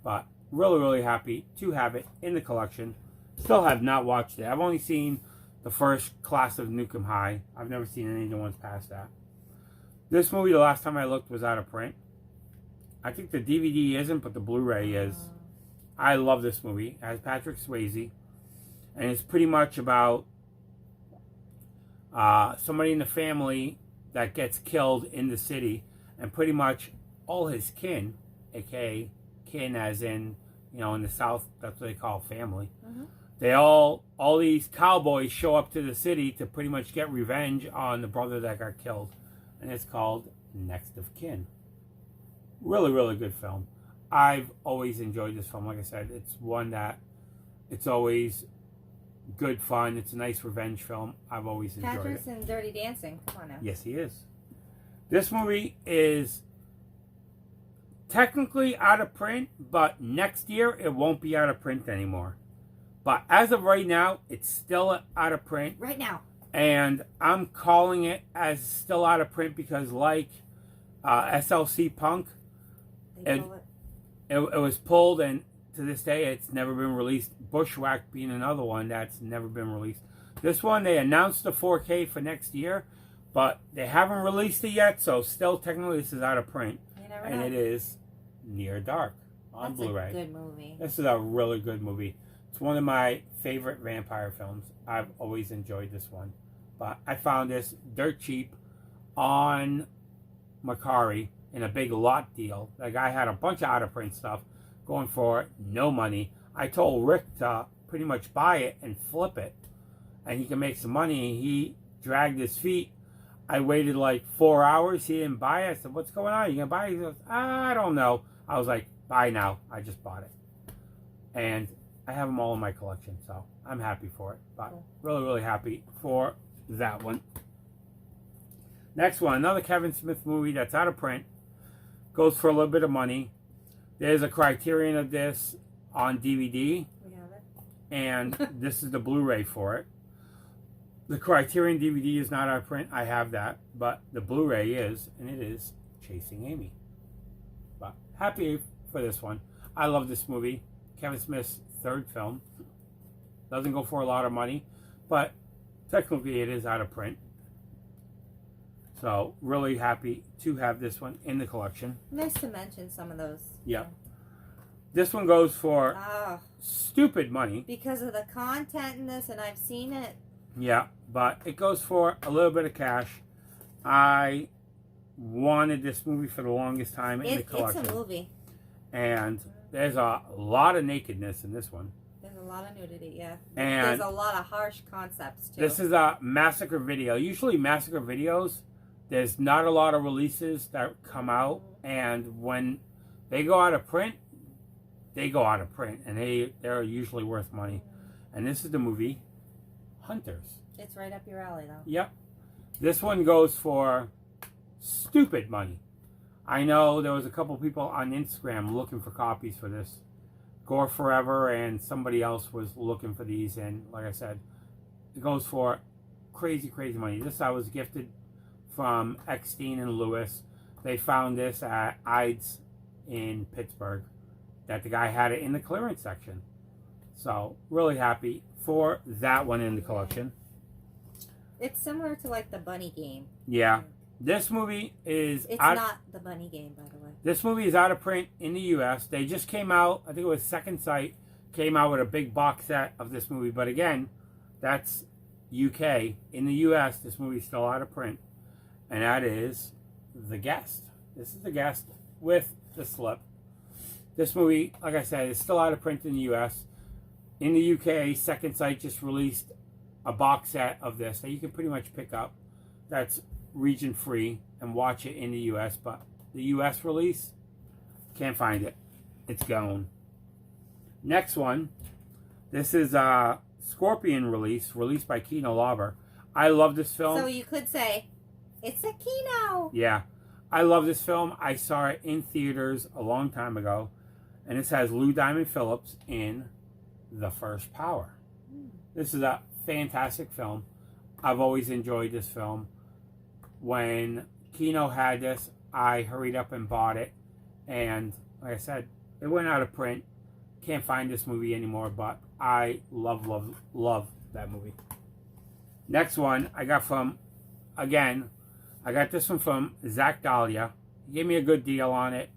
But really, really happy to have it in the collection. Still have not watched it. I've only seen the first class of Nukem High. I've never seen any of the ones past that. This movie, the last time I looked, was out of print. I think the DVD isn't, but the Blu-ray is. I love this movie. It has Patrick Swayze. And it's pretty much about somebody in the family that gets killed in the city. And pretty much all his kin, a.k.a. kin as in, you know, in the South, that's what they call family. Mm-hmm. They all these cowboys show up to the city to pretty much get revenge on the brother that got killed. And it's called Next of Kin. Really, really good film. I've always enjoyed this film. Like I said, it's one that it's always good fun. It's a nice revenge film. I've always enjoyed Patrick's it. in Dirty Dancing. Come on now. Yes, he is. This movie is technically out of print, but next year it won't be out of print anymore. But as of right now, it's still out of print. Right now. And I'm calling it as still out of print because, like SLC Punk, it was pulled, and to this day it's never been released. Bushwhack being another one that's never been released. This one, they announced the 4K for next year, but they haven't released it yet, so still technically this is out of print. And it is Near Dark on Blu-ray. That's a good movie. This is a really good movie. It's one of my favorite vampire films. I've always enjoyed this one. But I found this dirt cheap on Mercari in a big lot deal. The guy had a bunch of out-of-print stuff going for no money. I told Rick to pretty much buy it and flip it, and he can make some money. He dragged his feet. I waited like 4 hours. He didn't buy it. I said, "What's going on? You gonna buy it?" He goes, "I don't know." I was like, "Buy now." I just bought it. And I have them all in my collection, so I'm happy for it. But really, really happy for that one. Next one, another Kevin Smith movie that's out of print. Goes for a little bit of money. There's a Criterion of this on DVD. We have it. And this is the Blu-ray for it. The Criterion DVD is not out of print. I have that. But the Blu-ray is, and it is Chasing Amy. But happy for this one. I love this movie. Kevin Smith's third film. Doesn't go for a lot of money, but technically it is out of print. So really happy to have this one in the collection. Nice to mention some of those. Yeah. This one goes for Oh, stupid money. because of the content in this, and I've seen it. Yeah, but it goes for a little bit of cash. I wanted this movie for the longest time in the collection. It's a movie. And there's a lot of nakedness in this one. There's a lot of nudity, yeah. And there's a lot of harsh concepts, too. this is a massacre video. Usually massacre videos, there's not a lot of releases that come out. And when they go out of print, they go out of print. And they're usually worth money. And this is the movie Hunters. It's right up your alley, though. Yep. This one goes for stupid money. I know there was a couple people on Instagram looking for copies for this. Gore Forever and somebody else was looking for these, and like I said, it goes for crazy, crazy money. This I was gifted from Eckstein and Lewis. They found this at Ides in Pittsburgh, that the guy had it in the clearance section. So, really happy for that one in the collection. It's similar to, like, the Bunny Game. Yeah. This movie is... It's not the Bunny Game, by the way. This movie is out of print in the U.S. They just came out, I think it was Second Sight, came out with a big box set of this movie. But again, that's UK. In the U.S., this movie is still out of print. And that is The Guest. This is The Guest with the slip. This movie, like I said, is still out of print in the U.S. In the UK, Second Sight just released a box set of this that you can pretty much pick up. That's region free and watch it in the US, but the US release, can't find it. It's gone. Next one, this is a Scorpion released by Kino Lorber. I love this film. So you could say, it's a Kino. Yeah, I love this film. I saw it in theaters a long time ago, and this has Lou Diamond Phillips in The First Power. This is a fantastic film. I've always enjoyed this film. When Kino had this, I hurried up and bought it. And like I said, it went out of print. Can't find this movie anymore, but I love, love, love that movie. Next one I got from, again, I got this one from Zach Dahlia. He gave me a good deal on it.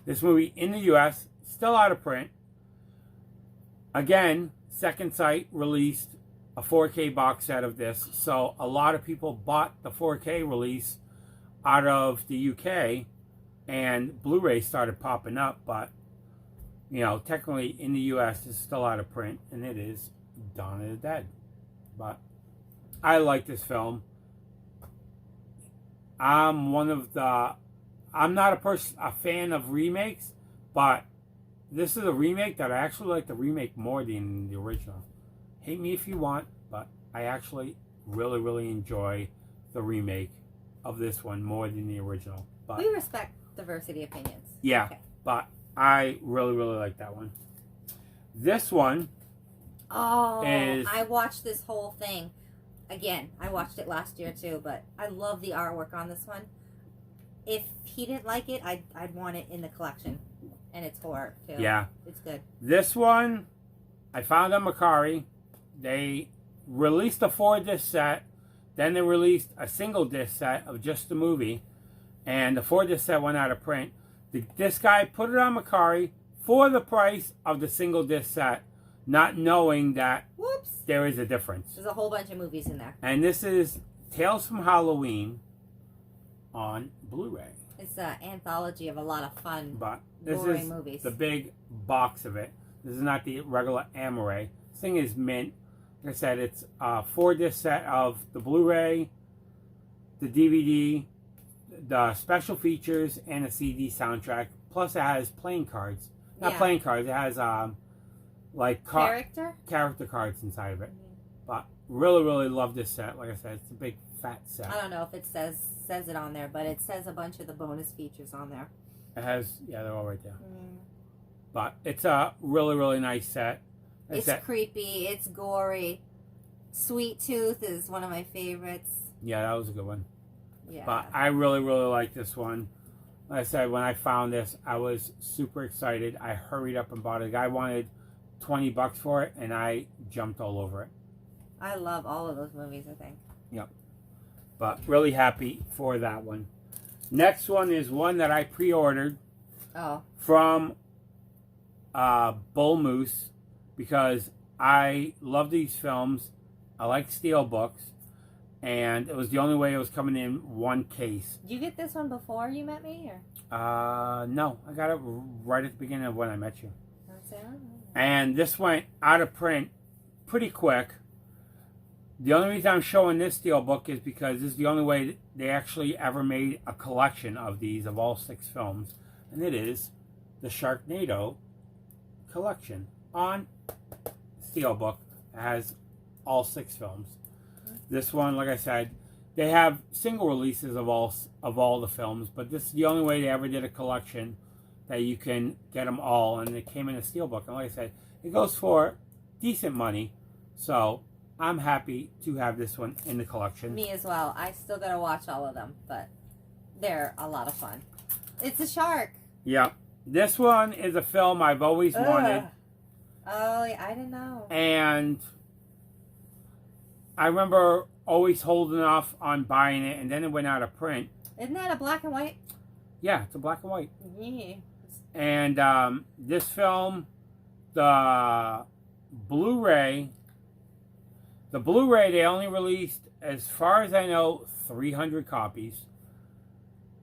This movie in the U.S., still out of print. Again, Second Sight released a 4K box set of this. So a lot of people bought the 4K release out of the UK. And Blu-ray started popping up. But, you know, technically in the U.S. it's still out of print. And it is Dawn of the Dead. But I like this film. I'm not a fan of remakes, but this is a remake that I actually like the remake more than the original. Hate me if you want, but I actually really, really enjoy the remake of this one more than the original. But we respect diversity opinions. Yeah, okay. But I really, really like that one. This one is... I watched this whole thing. Again, I watched it last year too, but I love the artwork on this one. If he didn't like it, I'd want it in the collection. And it's horror too. Yeah. It's good. This one, I found on Macari. They released a 4-disc set. Then they released a single disc set of just the movie. And the 4-disc set went out of print. This guy put it on Macari for the price of the single disc set, not knowing that Whoops. There is a difference. There's a whole bunch of movies in there. And this is Tales from Halloween on Blu-ray. It's an anthology of a lot of fun, but this boring is movies. The big box of it. This is not the regular Amaray. This thing is mint. Like I said, it's a 4-disc set of the Blu-ray, the DVD, the special features, and a CD soundtrack. Plus, it has playing cards. Not playing cards. It has like character cards inside of it. But really, really love this set. Like I said, it's a big fat set. I don't know if it says it on there, but it says a bunch of the bonus features on there. It has, yeah, they're all right there. But it's a really, really nice set. It's creepy. It's gory. Sweet Tooth is one of my favorites. Yeah, that was a good one. Yeah. But I really, really like this one. Like I said, when I found this, I was super excited. I hurried up and bought it. The guy wanted $20 for it, and I jumped all over it. I love all of those movies, I think. Yep. But really happy for that one. Next one is one that I pre-ordered from Bull Moose because I love these films. I like Steelbooks. And it was the only way it was coming in one case. Did you get this one before you met me? Or? No. I got it right at the beginning of when I met you. That's it? And this went out of print pretty quick. The only reason I'm showing this Steelbook is because this is the only way they actually ever made a collection of these, of all 6 films. And it is the Sharknado collection on Steelbook. It has all 6 films. This one, like I said, they have single releases of all the films, but this is the only way they ever did a collection that you can get them all, and it came in a Steelbook. And like I said, it goes for decent money, so I'm happy to have this one in the collection. Me as well. I still gotta watch all of them, but they're a lot of fun. It's a shark. Yeah. This one is a film I've always wanted. Oh, I didn't know. And I remember always holding off on buying it, and then it went out of print. Isn't that a black and white? Yeah, it's a black and white. Yeah. And this film, the Blu-ray, they only released, as far as I know, 300 copies.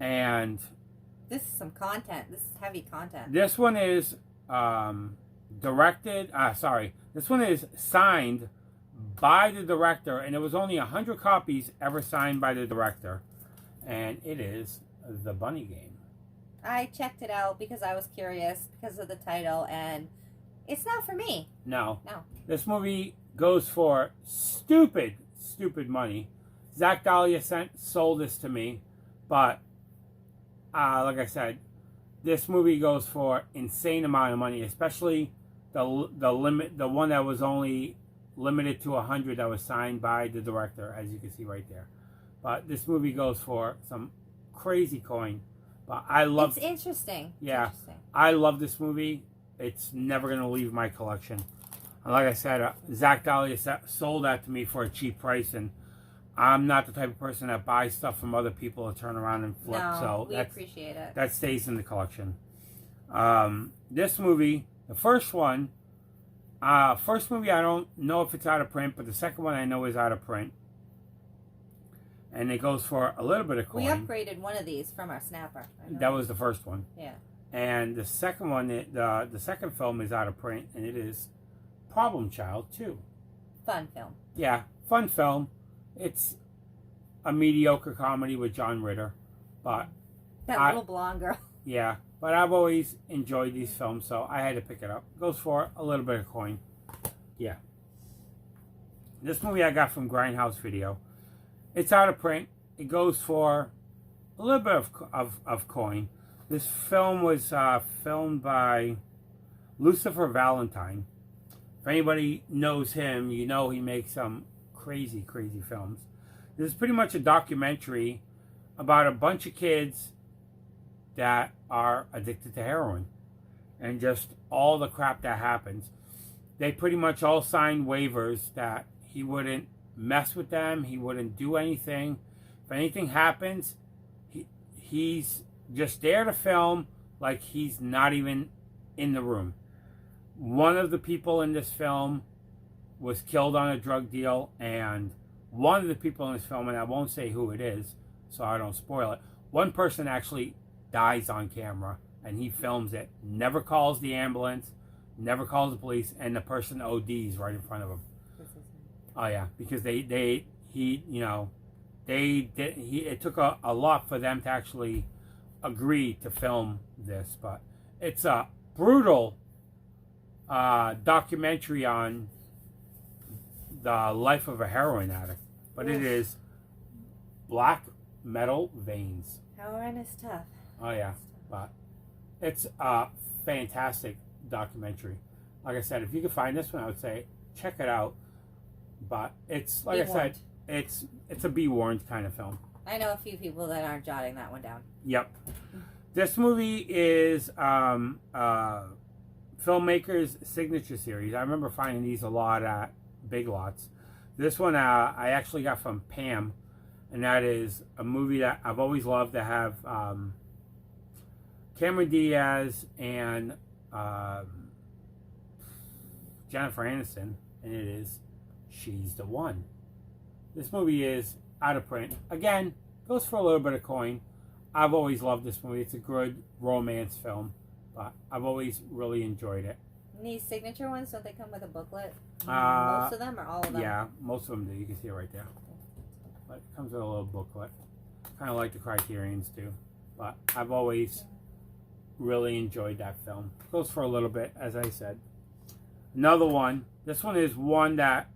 And this is some content. This is heavy content. This one is this one is signed by the director, and there was only 100 copies ever signed by the director. And it is The Bunny Game. I checked it out because I was curious because of the title, and it's not for me. No. No. This movie goes for stupid money. Zach Dahlia sold this to me, but like I said, this movie goes for insane amount of money, especially the one that was only limited to 100 that was signed by the director, as you can see right there. But this movie goes for some crazy coin. But I love. It's interesting. Yeah, interesting. I love this movie. It's never gonna leave my collection. Like I said, Zach Dahlia sold that to me for a cheap price, and I'm not the type of person that buys stuff from other people to turn around and flip. No, so we appreciate it. That stays in the collection. This movie, the first movie, I don't know if it's out of print, but the second one I know is out of print. And it goes for a little bit of coin. We upgraded one of these from our snapper. That was the first one. Yeah. And the second one, the second film is out of print, and it is Problem Child 2. Fun film. Yeah, fun film. It's a mediocre comedy with John Ritter, but that little blonde girl. Yeah, but I've always enjoyed these films, so I had to pick it up. Goes for a little bit of coin. Yeah. This movie I got from Grindhouse Video. It's out of print. It goes for a little bit of coin. This film was filmed by Lucifer Valentine. If anybody knows him, you know he makes some crazy, crazy films. This is pretty much a documentary about a bunch of kids that are addicted to heroin and just all the crap that happens. They pretty much all signed waivers that he wouldn't mess with them, he wouldn't do anything. If anything happens, he's just there to film like he's not even in the room. One of the people in this film was killed on a drug deal, and one of the people in this film, and I won't say who it is so I don't spoil it, one person actually dies on camera and he films it, never calls the ambulance, never calls the police, and the person ODs right in front of him. Oh yeah, because it took a lot for them to actually agree to film this, but it's a brutal documentary on the life of a heroin addict, but it is Black Metal Veins. Heroin is tough. Oh yeah, but it's a fantastic documentary. Like I said, if you could find this one, I would say check it out. But it's like I said, it's a be warned kind of film. I know a few people that aren't jotting that one down. Yep. This movie is filmmaker's signature series. I remember finding these a lot at Big Lots. This one I actually got from Pam, and that is a movie that I've always loved to have Cameron Diaz and Jennifer Aniston, and it is She's the One. This movie is out of print. Again, goes for a little bit of coin. I've always loved this movie. It's a good romance film, but I've always really enjoyed it. And these signature ones, don't they come with a booklet? Most of them or all of them? Yeah, most of them do. You can see it right there. But it comes with a little booklet. Kind of like the Criterions do. But I've always really enjoyed that film. Goes for a little bit, as I said. Another one. This one is one that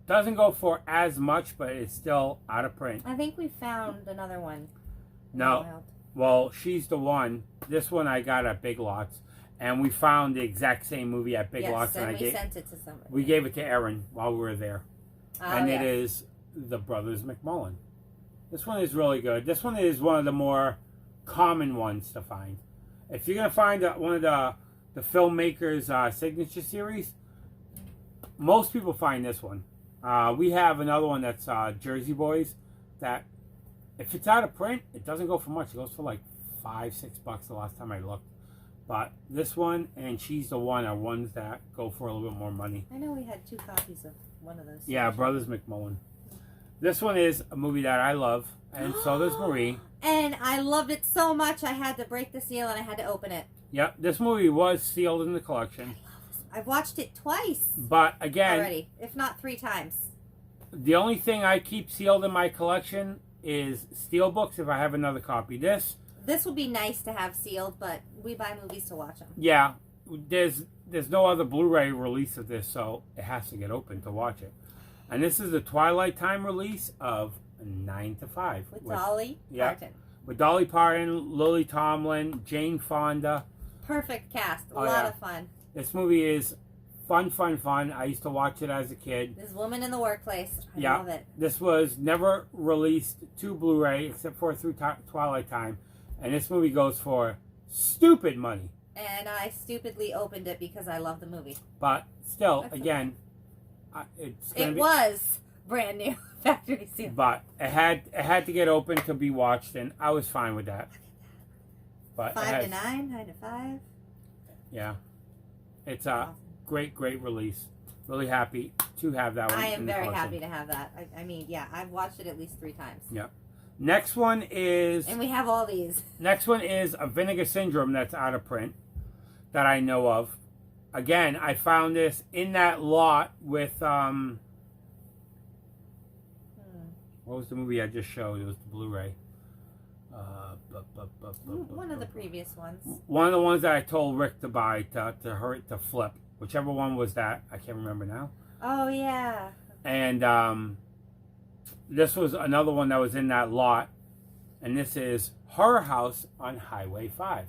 doesn't go for as much, but it's still out of print. I think we found another one. No. Well, She's the One. This one I got at Big Lots. And we found the exact same movie at Big Lots. And we sent it to somebody. We gave it to Erin while we were there. And yes. It is The Brothers McMullen. This one is really good. This one is one of the more common ones to find. If you're going to find one of the filmmakers' signature series, most people find this one. We have another one that's Jersey Boys, that if it's out of print, it doesn't go for much. It goes for like $5-6 the last time I looked. But this one and She's the One are ones that go for a little bit more money. I know we had 2 copies of one of those. Yeah, Brothers McMullen. This one is a movie that I love, and so does Marie. And I loved it so much, I had to break the seal and I had to open it. Yep, this movie was sealed in the collection. I've watched it twice. But again, already, if not 3 times. The only thing I keep sealed in my collection is steelbooks if I have another copy. This would be nice to have sealed, but we buy movies to watch them. Yeah, there's no other Blu-ray release of this, so it has to get open to watch it. And this is the Twilight Time release of 9 to 5. With Dolly Parton. With Dolly Parton, Lily Tomlin, Jane Fonda. Perfect cast. A lot of fun. This movie is fun. I used to watch it as a kid. This Woman in the Workplace. I love it. This was never released to Blu-ray except for through Twilight Time. And this movie goes for stupid money. And I stupidly opened it because I love the movie. But still, That's again, it was brand new factory seal. But it had to get open to be watched, and I was fine with that. But 5 to 9, 9 to 5. Yeah, it's a great release. Really happy to have that one. I am very happy to have that. I mean, yeah, I've watched it at least 3 times. Yeah. Next one is... And we have all these. Next one is a Vinegar Syndrome that's out of print that I know of. Again, I found this in that lot with... What was the movie I just showed? It was the Blu-ray. One of the previous ones. One of the ones that I told Rick to buy to flip. Whichever one was that. I can't remember now. Oh, yeah. And this was another one that was in that lot. And this is Horror House on Highway 5.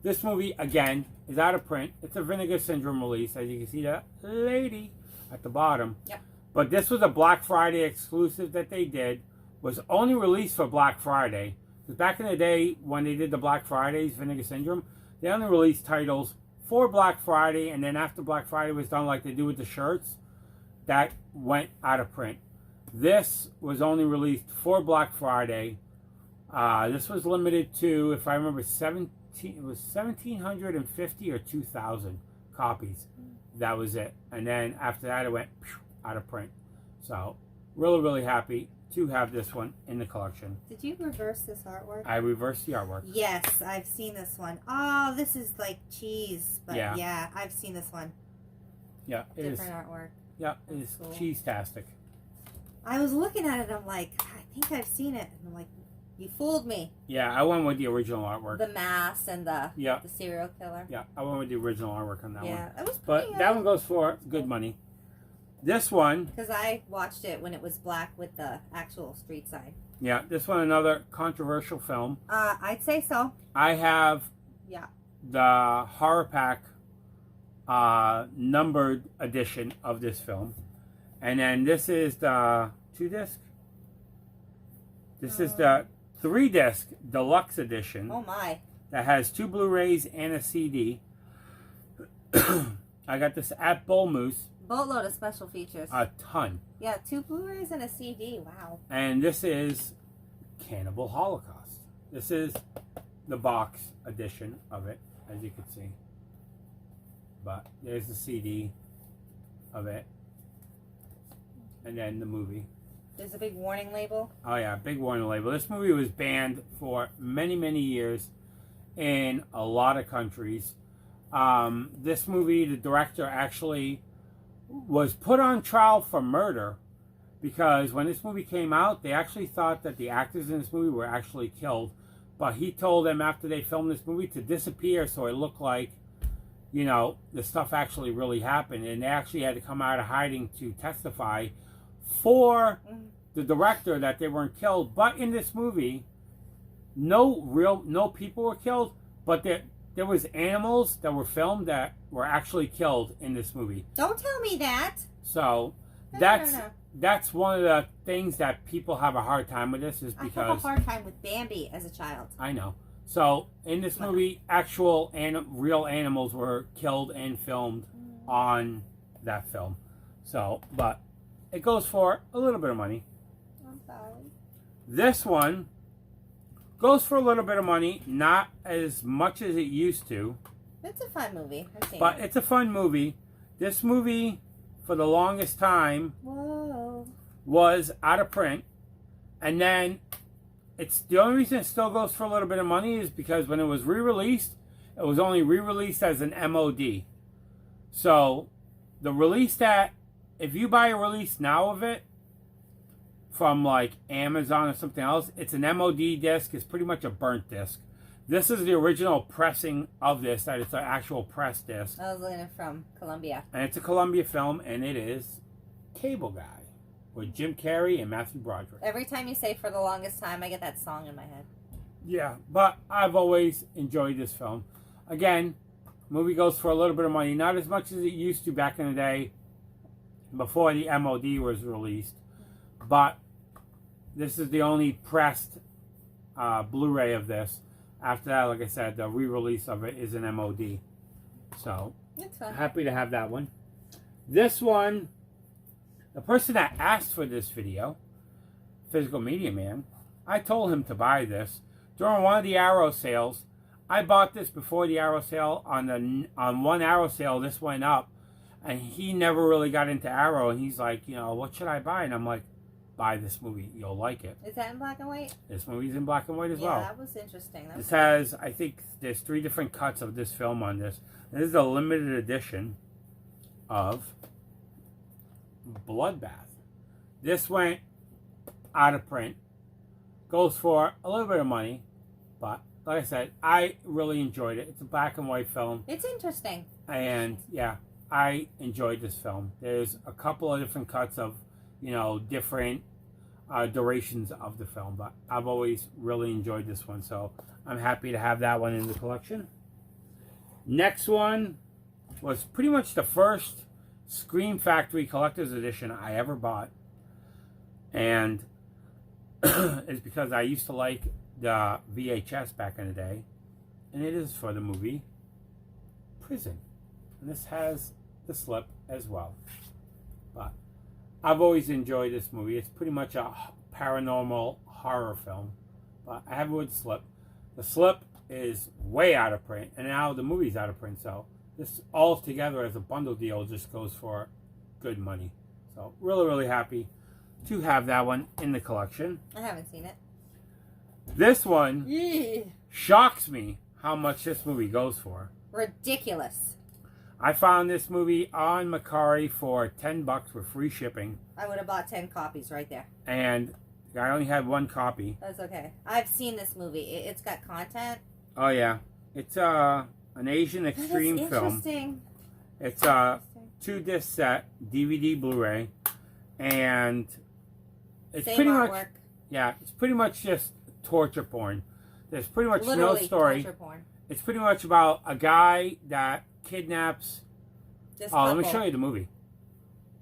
This movie, again, is out of print. It's a Vinegar Syndrome release. As you can see that lady at the bottom. Yep. But this was a Black Friday exclusive that they did. Was only released for Black Friday. Because back in the day, when they did the Black Fridays, Vinegar Syndrome, they only released titles for Black Friday. And then after Black Friday was done, like they do with the shirts, that went out of print. This was only released for Black Friday. This was limited to, if I remember, it was 1,750 or 2,000 copies. That was it. And then after that, it went out of print. So, really happy to have this one in the collection. Did you reverse this artwork? I reversed the artwork. Yes, I've seen this one. Oh, this is like cheese. But yeah I've seen this one. Yeah, it Different artwork. Yeah, it is cool. cheese-tastic. I was looking at it, I'm like, I think I've seen it. And I'm like, you fooled me. Yeah, I went with the original artwork. The mask and the serial killer. Yeah, I went with the original artwork on that one. Yeah, that was But pretty, that one goes for good money. This one... Because I watched it when it was black with the actual street sign. Yeah, this one, another controversial film. I'd say so. I have the Horror Pack numbered edition of this film. And then this is the 2-disc. This is the 3-disc deluxe edition. Oh my. That has 2 Blu-rays and a CD. I got this at Bull Moose. Boatload of special features. A ton. Yeah, 2 Blu-rays and a CD. Wow. And this is Cannibal Holocaust. This is the box edition of it, as you can see. But there's the CD of it. And then the movie. There's a big warning label. Oh yeah, big warning label. This movie was banned for many years in a lot of countries. This movie, the director actually was put on trial for murder because when this movie came out, they actually thought that the actors in this movie were actually killed. But he told them after they filmed this movie to disappear so it looked like, you know, the stuff actually really happened. And they actually had to come out of hiding to testify for the director that they weren't killed. But in this movie, no people were killed, but there was animals that were filmed that were actually killed in this movie. Don't tell me that. So that's one of the things that people have a hard time with this is because I have a hard time with Bambi as a child. I know. So in this movie, actual real animals were killed and filmed on that film. So, but it goes for a little bit of money. I'm sorry. This one goes for a little bit of money, not as much as it used to. It's a fun movie. I've seen But it. it's a fun movie. This movie, for the longest time, was out of print. And then, it's the only reason it still goes for a little bit of money is because when it was re-released, it was only re-released as an MOD. So, the release that, if you buy a release now of it, from like Amazon or something else, it's an MOD disc. It's pretty much a burnt disc. This is the original pressing of this, that it's an actual press disc. I was looking at it from Columbia. And it's a Columbia film, and it is Cable Guy with Jim Carrey and Matthew Broderick. Every time you say for the longest time, I get that song in my head. Yeah, but I've always enjoyed this film. Again, movie goes for a little bit of money. Not as much as it used to back in the day before the MOD was released. But this is the only pressed Blu-ray of this. After that, like I said, the re-release of it is an MOD. So, It's fun. happy to have that one. This one, the person that asked for this video, Physical Media Man, I told him to buy this during one of the Arrow sales. I bought this before the Arrow sale. On one Arrow sale, this went up, and he never really got into Arrow. And he's like, you know, what should I buy? And I'm like, buy this movie. You'll like it. Is that in black and white? This movie's in black and white as well. Yeah, that was interesting. This has, I think, there's 3 different cuts of this film on this. This is a limited edition of Bloodbath. This went out of print. Goes for a little bit of money, but like I said, I really enjoyed it. It's a black and white film. It's interesting. And yeah, I enjoyed this film. There's a couple of different cuts of, you know, different durations of the film, but I've always really enjoyed this one, so I'm happy to have that one in the collection. Next one was pretty much the first Scream Factory Collector's Edition I ever bought, and it's because I used to like the VHS back in the day, and it is for the movie Prison, and this has the slip as well. But I've always enjoyed this movie. It's pretty much a paranormal horror film, but I have it with the slip. The slip is way out of print, and now the movie's out of print, so this all together as a bundle deal just goes for good money. So really, really happy to have that one in the collection. I haven't seen it. This one shocks me how much this movie goes for. Ridiculous. I found this movie on Macari for $10 with free shipping. I would have bought 10 copies right there. And I only had 1 copy. That's okay. I've seen this movie. It's got content. Oh yeah, it's an Asian extreme film. Interesting. It's a 2-disc set, DVD, Blu-ray, and it's Same pretty artwork. much it's pretty much just torture porn. There's pretty much Literally no story. torture porn. It's pretty much about a guy that kidnaps. Let me show you the movie.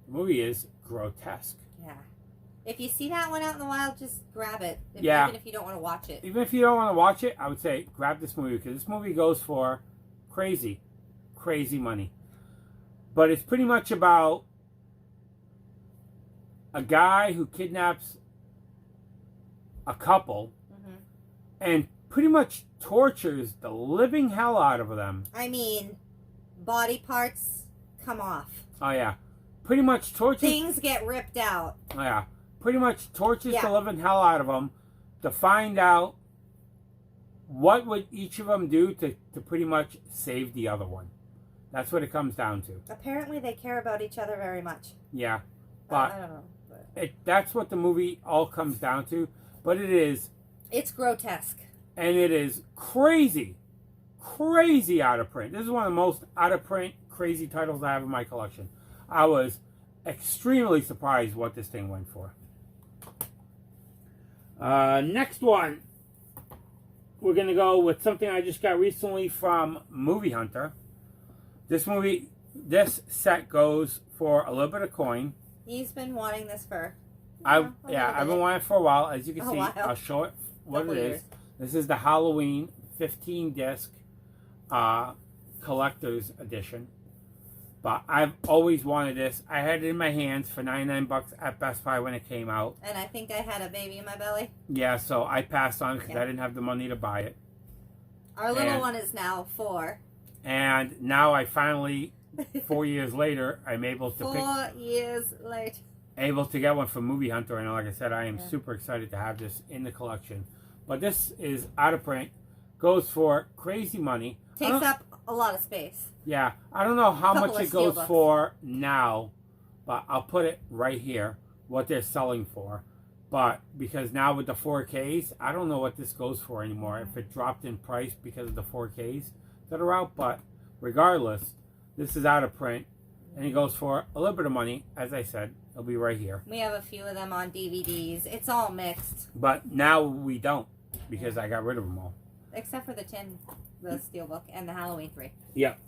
The movie is grotesque. Yeah. If you see that one out in the wild, just grab it. Even if you don't want to watch it. Even if you don't want to watch it, I would say grab this movie, because this movie goes for crazy, crazy money. But it's pretty much about a guy who kidnaps a couple and pretty much tortures the living hell out of them. I mean, body parts come off. Oh yeah. Pretty much tortures. Things get ripped out. Oh yeah. Pretty much tortures the living hell out of them to find out what would each of them do to pretty much save the other one. That's what it comes down to. Apparently they care about each other very much. Yeah. But I don't know. But that's what the movie all comes down to. But it is. It's grotesque. And it is crazy. Crazy out of print. This is one of the most out of print, crazy titles I have in my collection. I was extremely surprised what this thing went for. Next one. We're going to go with something I just got recently from Movie Hunter. This set goes for a little bit of coin. He's been wanting this for... I've been wanting it for a while. As you can see, while. I'll show it what it Years. is. This is the Halloween 15-disc collector's edition. But I've always wanted this. I had it in my hands for $99 at Best Buy when it came out. And I think I had a baby in my belly. Yeah, so I passed on because I didn't have the money to buy it. Our little one is now 4. And now I finally, 4 years later, I'm able to 4 years later. Able to get one from Movie Hunter, and like I said, I am super excited to have this in the collection. But this is out of print, goes for crazy money. Takes up a lot of space. Yeah, I don't know how much it goes steelbooks. for now, but I'll put it right here, what they're selling for. But because now with the 4Ks, I don't know what this goes for anymore. If it dropped in price because of the 4Ks that are out, but regardless, this is out of print, and it goes for a little bit of money. As I said, it'll be right here. We have a few of them on DVDs. It's all mixed. But now we don't, because I got rid of them all. Except for the Steelbook, and the Halloween 3. Yep.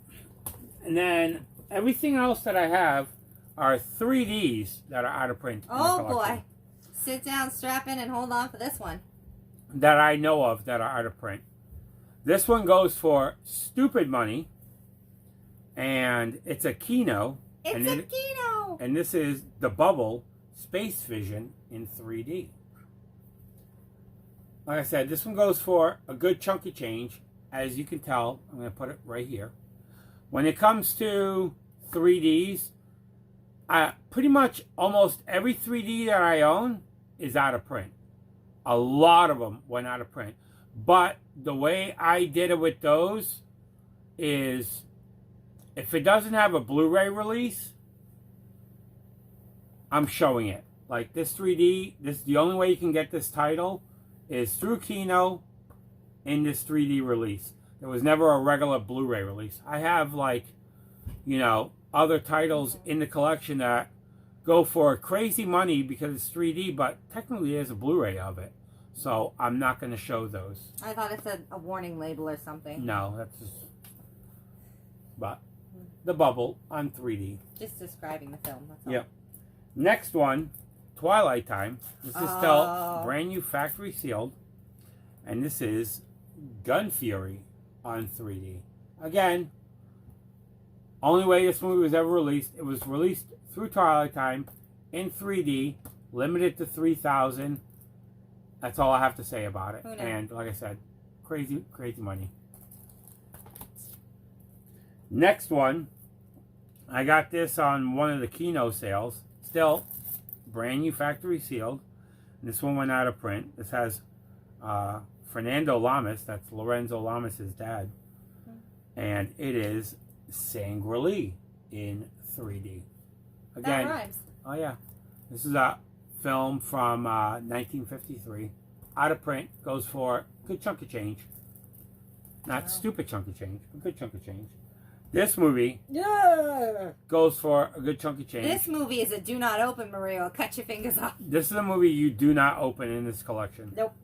And then everything else that I have are 3Ds that are out of print. Oh boy. Sit down, strap in, and hold on for this one. That I know of that are out of print. This one goes for stupid money, and it's a Kino. It's a Kino! And this is The Bubble Space Vision in 3D. Like I said, this one goes for a good chunk of change. As you can tell, I'm going to put it right here. When it comes to 3Ds, pretty much almost every 3D that I own is out of print. A lot of them went out of print. But the way I did it with those is, if it doesn't have a Blu-ray release, I'm showing it. Like this 3D, the only way you can get this title is through Kino in this 3D release. There was never a regular Blu-ray release. I have, like, you know, other titles in the collection that go for crazy money because it's 3D, but technically there's a Blu-ray of it. So I'm not going to show those. I thought it said a warning label or something. No, that's just... But The Bubble on 3D. Just describing the film, that's all. Yep. Next one, Twilight Time. This is still brand new factory sealed. And this is Gun Fury on 3D. Again, only way this movie was ever released, it was released through Twilight Time in 3D, limited to 3,000. That's all I have to say about it. And like I said, crazy, crazy money. Next one, I got this on one of the Kino sales. Still, brand new factory sealed. And this one went out of print. This has Fernando Lamas, that's Lorenzo Lamas' dad. And it is Shangri-La in 3D. Again, that rhymes. Oh yeah. This is a film from 1953. Out of print, goes for a good chunk of change. Not stupid chunk of change, but good chunk of change. This movie goes for a good chunk of change. This movie is a do not open, Maria. I'll cut your fingers off. This is a movie you do not open in this collection. Nope.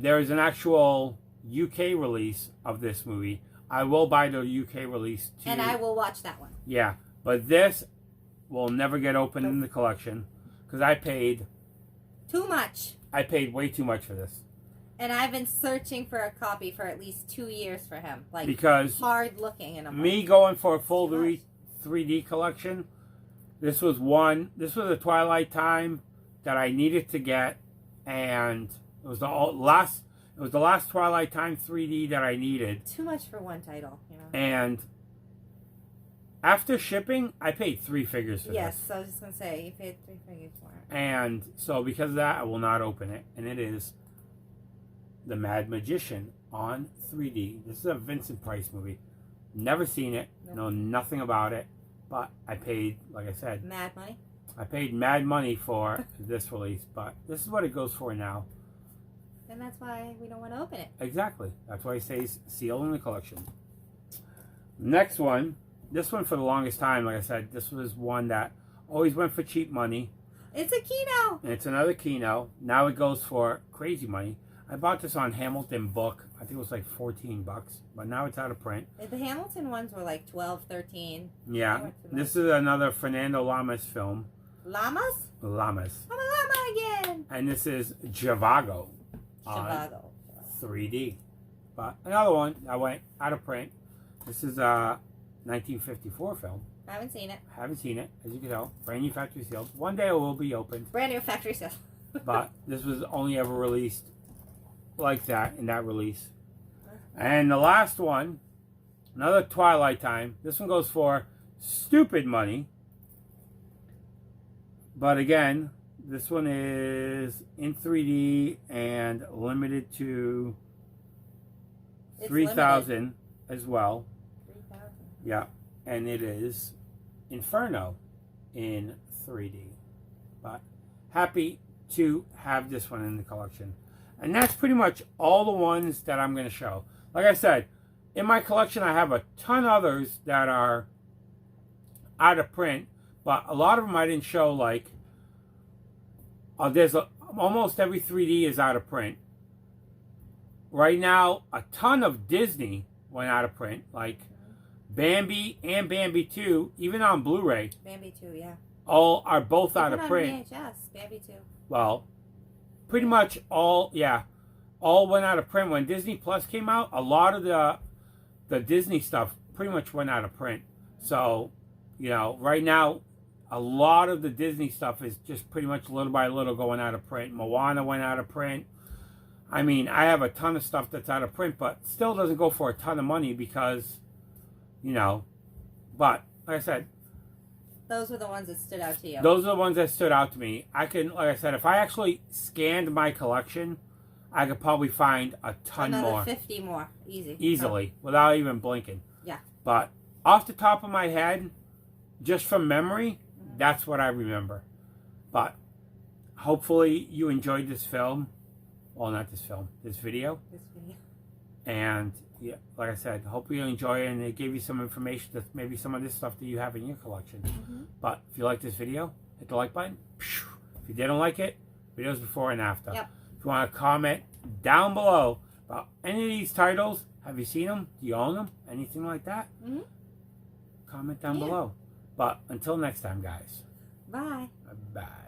There is an actual UK release of this movie. I will buy the UK release too. And I will watch that one. Yeah, but this will never get opened in the collection because I paid too much. I paid way too much for this. And I've been searching for a copy for at least 2 years for him. Like, because hard looking. And me going for a full 3D collection, this was a Twilight Time that I needed to get, and it was the last Twilight Time 3D that I needed. Too much for one title, you know. And after shipping, I paid 3 figures for this. Yes, I was just going to say, you paid 3 figures for it. And so because of that, I will not open it. And it is The Mad Magician on 3D. This is a Vincent Price movie. Never seen it. Nope. Know nothing about it. But I paid, like I said... Mad money? I paid mad money for this release. But this is what it goes for now. And that's why we don't want to open it. Exactly. That's why it stays sealed in the collection. Next one. This one, for the longest time, like I said, this was one that always went for cheap money. It's a Kino. And it's another Kino. Now it goes for crazy money. I bought this on Hamilton Book. I think it was like $14. But now it's out of print. The Hamilton ones were like 12, 13. Yeah. This is another Fernando Lamas film. Llamas? Lamas. I'm a llama again. And this is Javago. Javago. 3D. But another one that went out of print. This is a 1954 film. Haven't seen it. Haven't seen it, as you can tell. Brand new factory sealed. One day it will be opened. Brand new factory sale. But this was only ever released like that, in that release. And the last one, another Twilight Time. This one goes for stupid money. But again, this one is in 3D and limited to 3,000 as well. 3,000. Yeah. And it is Inferno in 3D. But happy to have this one in the collection. And that's pretty much all the ones that I'm going to show. Like I said, in my collection I have a ton others that are out of print. But a lot of them I didn't show, like, almost every 3D is out of print. Right now, a ton of Disney went out of print. Like Bambi and Bambi 2, even on Blu-ray. Bambi 2, yeah. All are both even out of print. VHS, Bambi 2. Well, pretty much all, yeah. all went out of print. When Disney Plus came out, a lot of the Disney stuff pretty much went out of print. So, you know, right now, a lot of the Disney stuff is just pretty much little by little going out of print. Moana went out of print. I mean, I have a ton of stuff that's out of print, but still doesn't go for a ton of money because, you know, but like I said, those were the ones that stood out to you. those are the ones that stood out to me. I can, like I said, if I actually scanned my collection, I could probably find a ton Another more. 50 more. Easily, without even blinking. Yeah. But off the top of my head, just from memory, that's what I remember. But hopefully you enjoyed this film. Well, not this film, this video. And yeah, like I said, hope you enjoy it and it gave you some information that maybe some of this stuff that you have in your collection. But if you like this video, hit the like button. If you didn't like it, videos before and after. Yep. If you want to comment down below about any of these titles, have you seen them? Do you own them? Anything like that? Comment down below. But until next time, guys. Bye. Bye.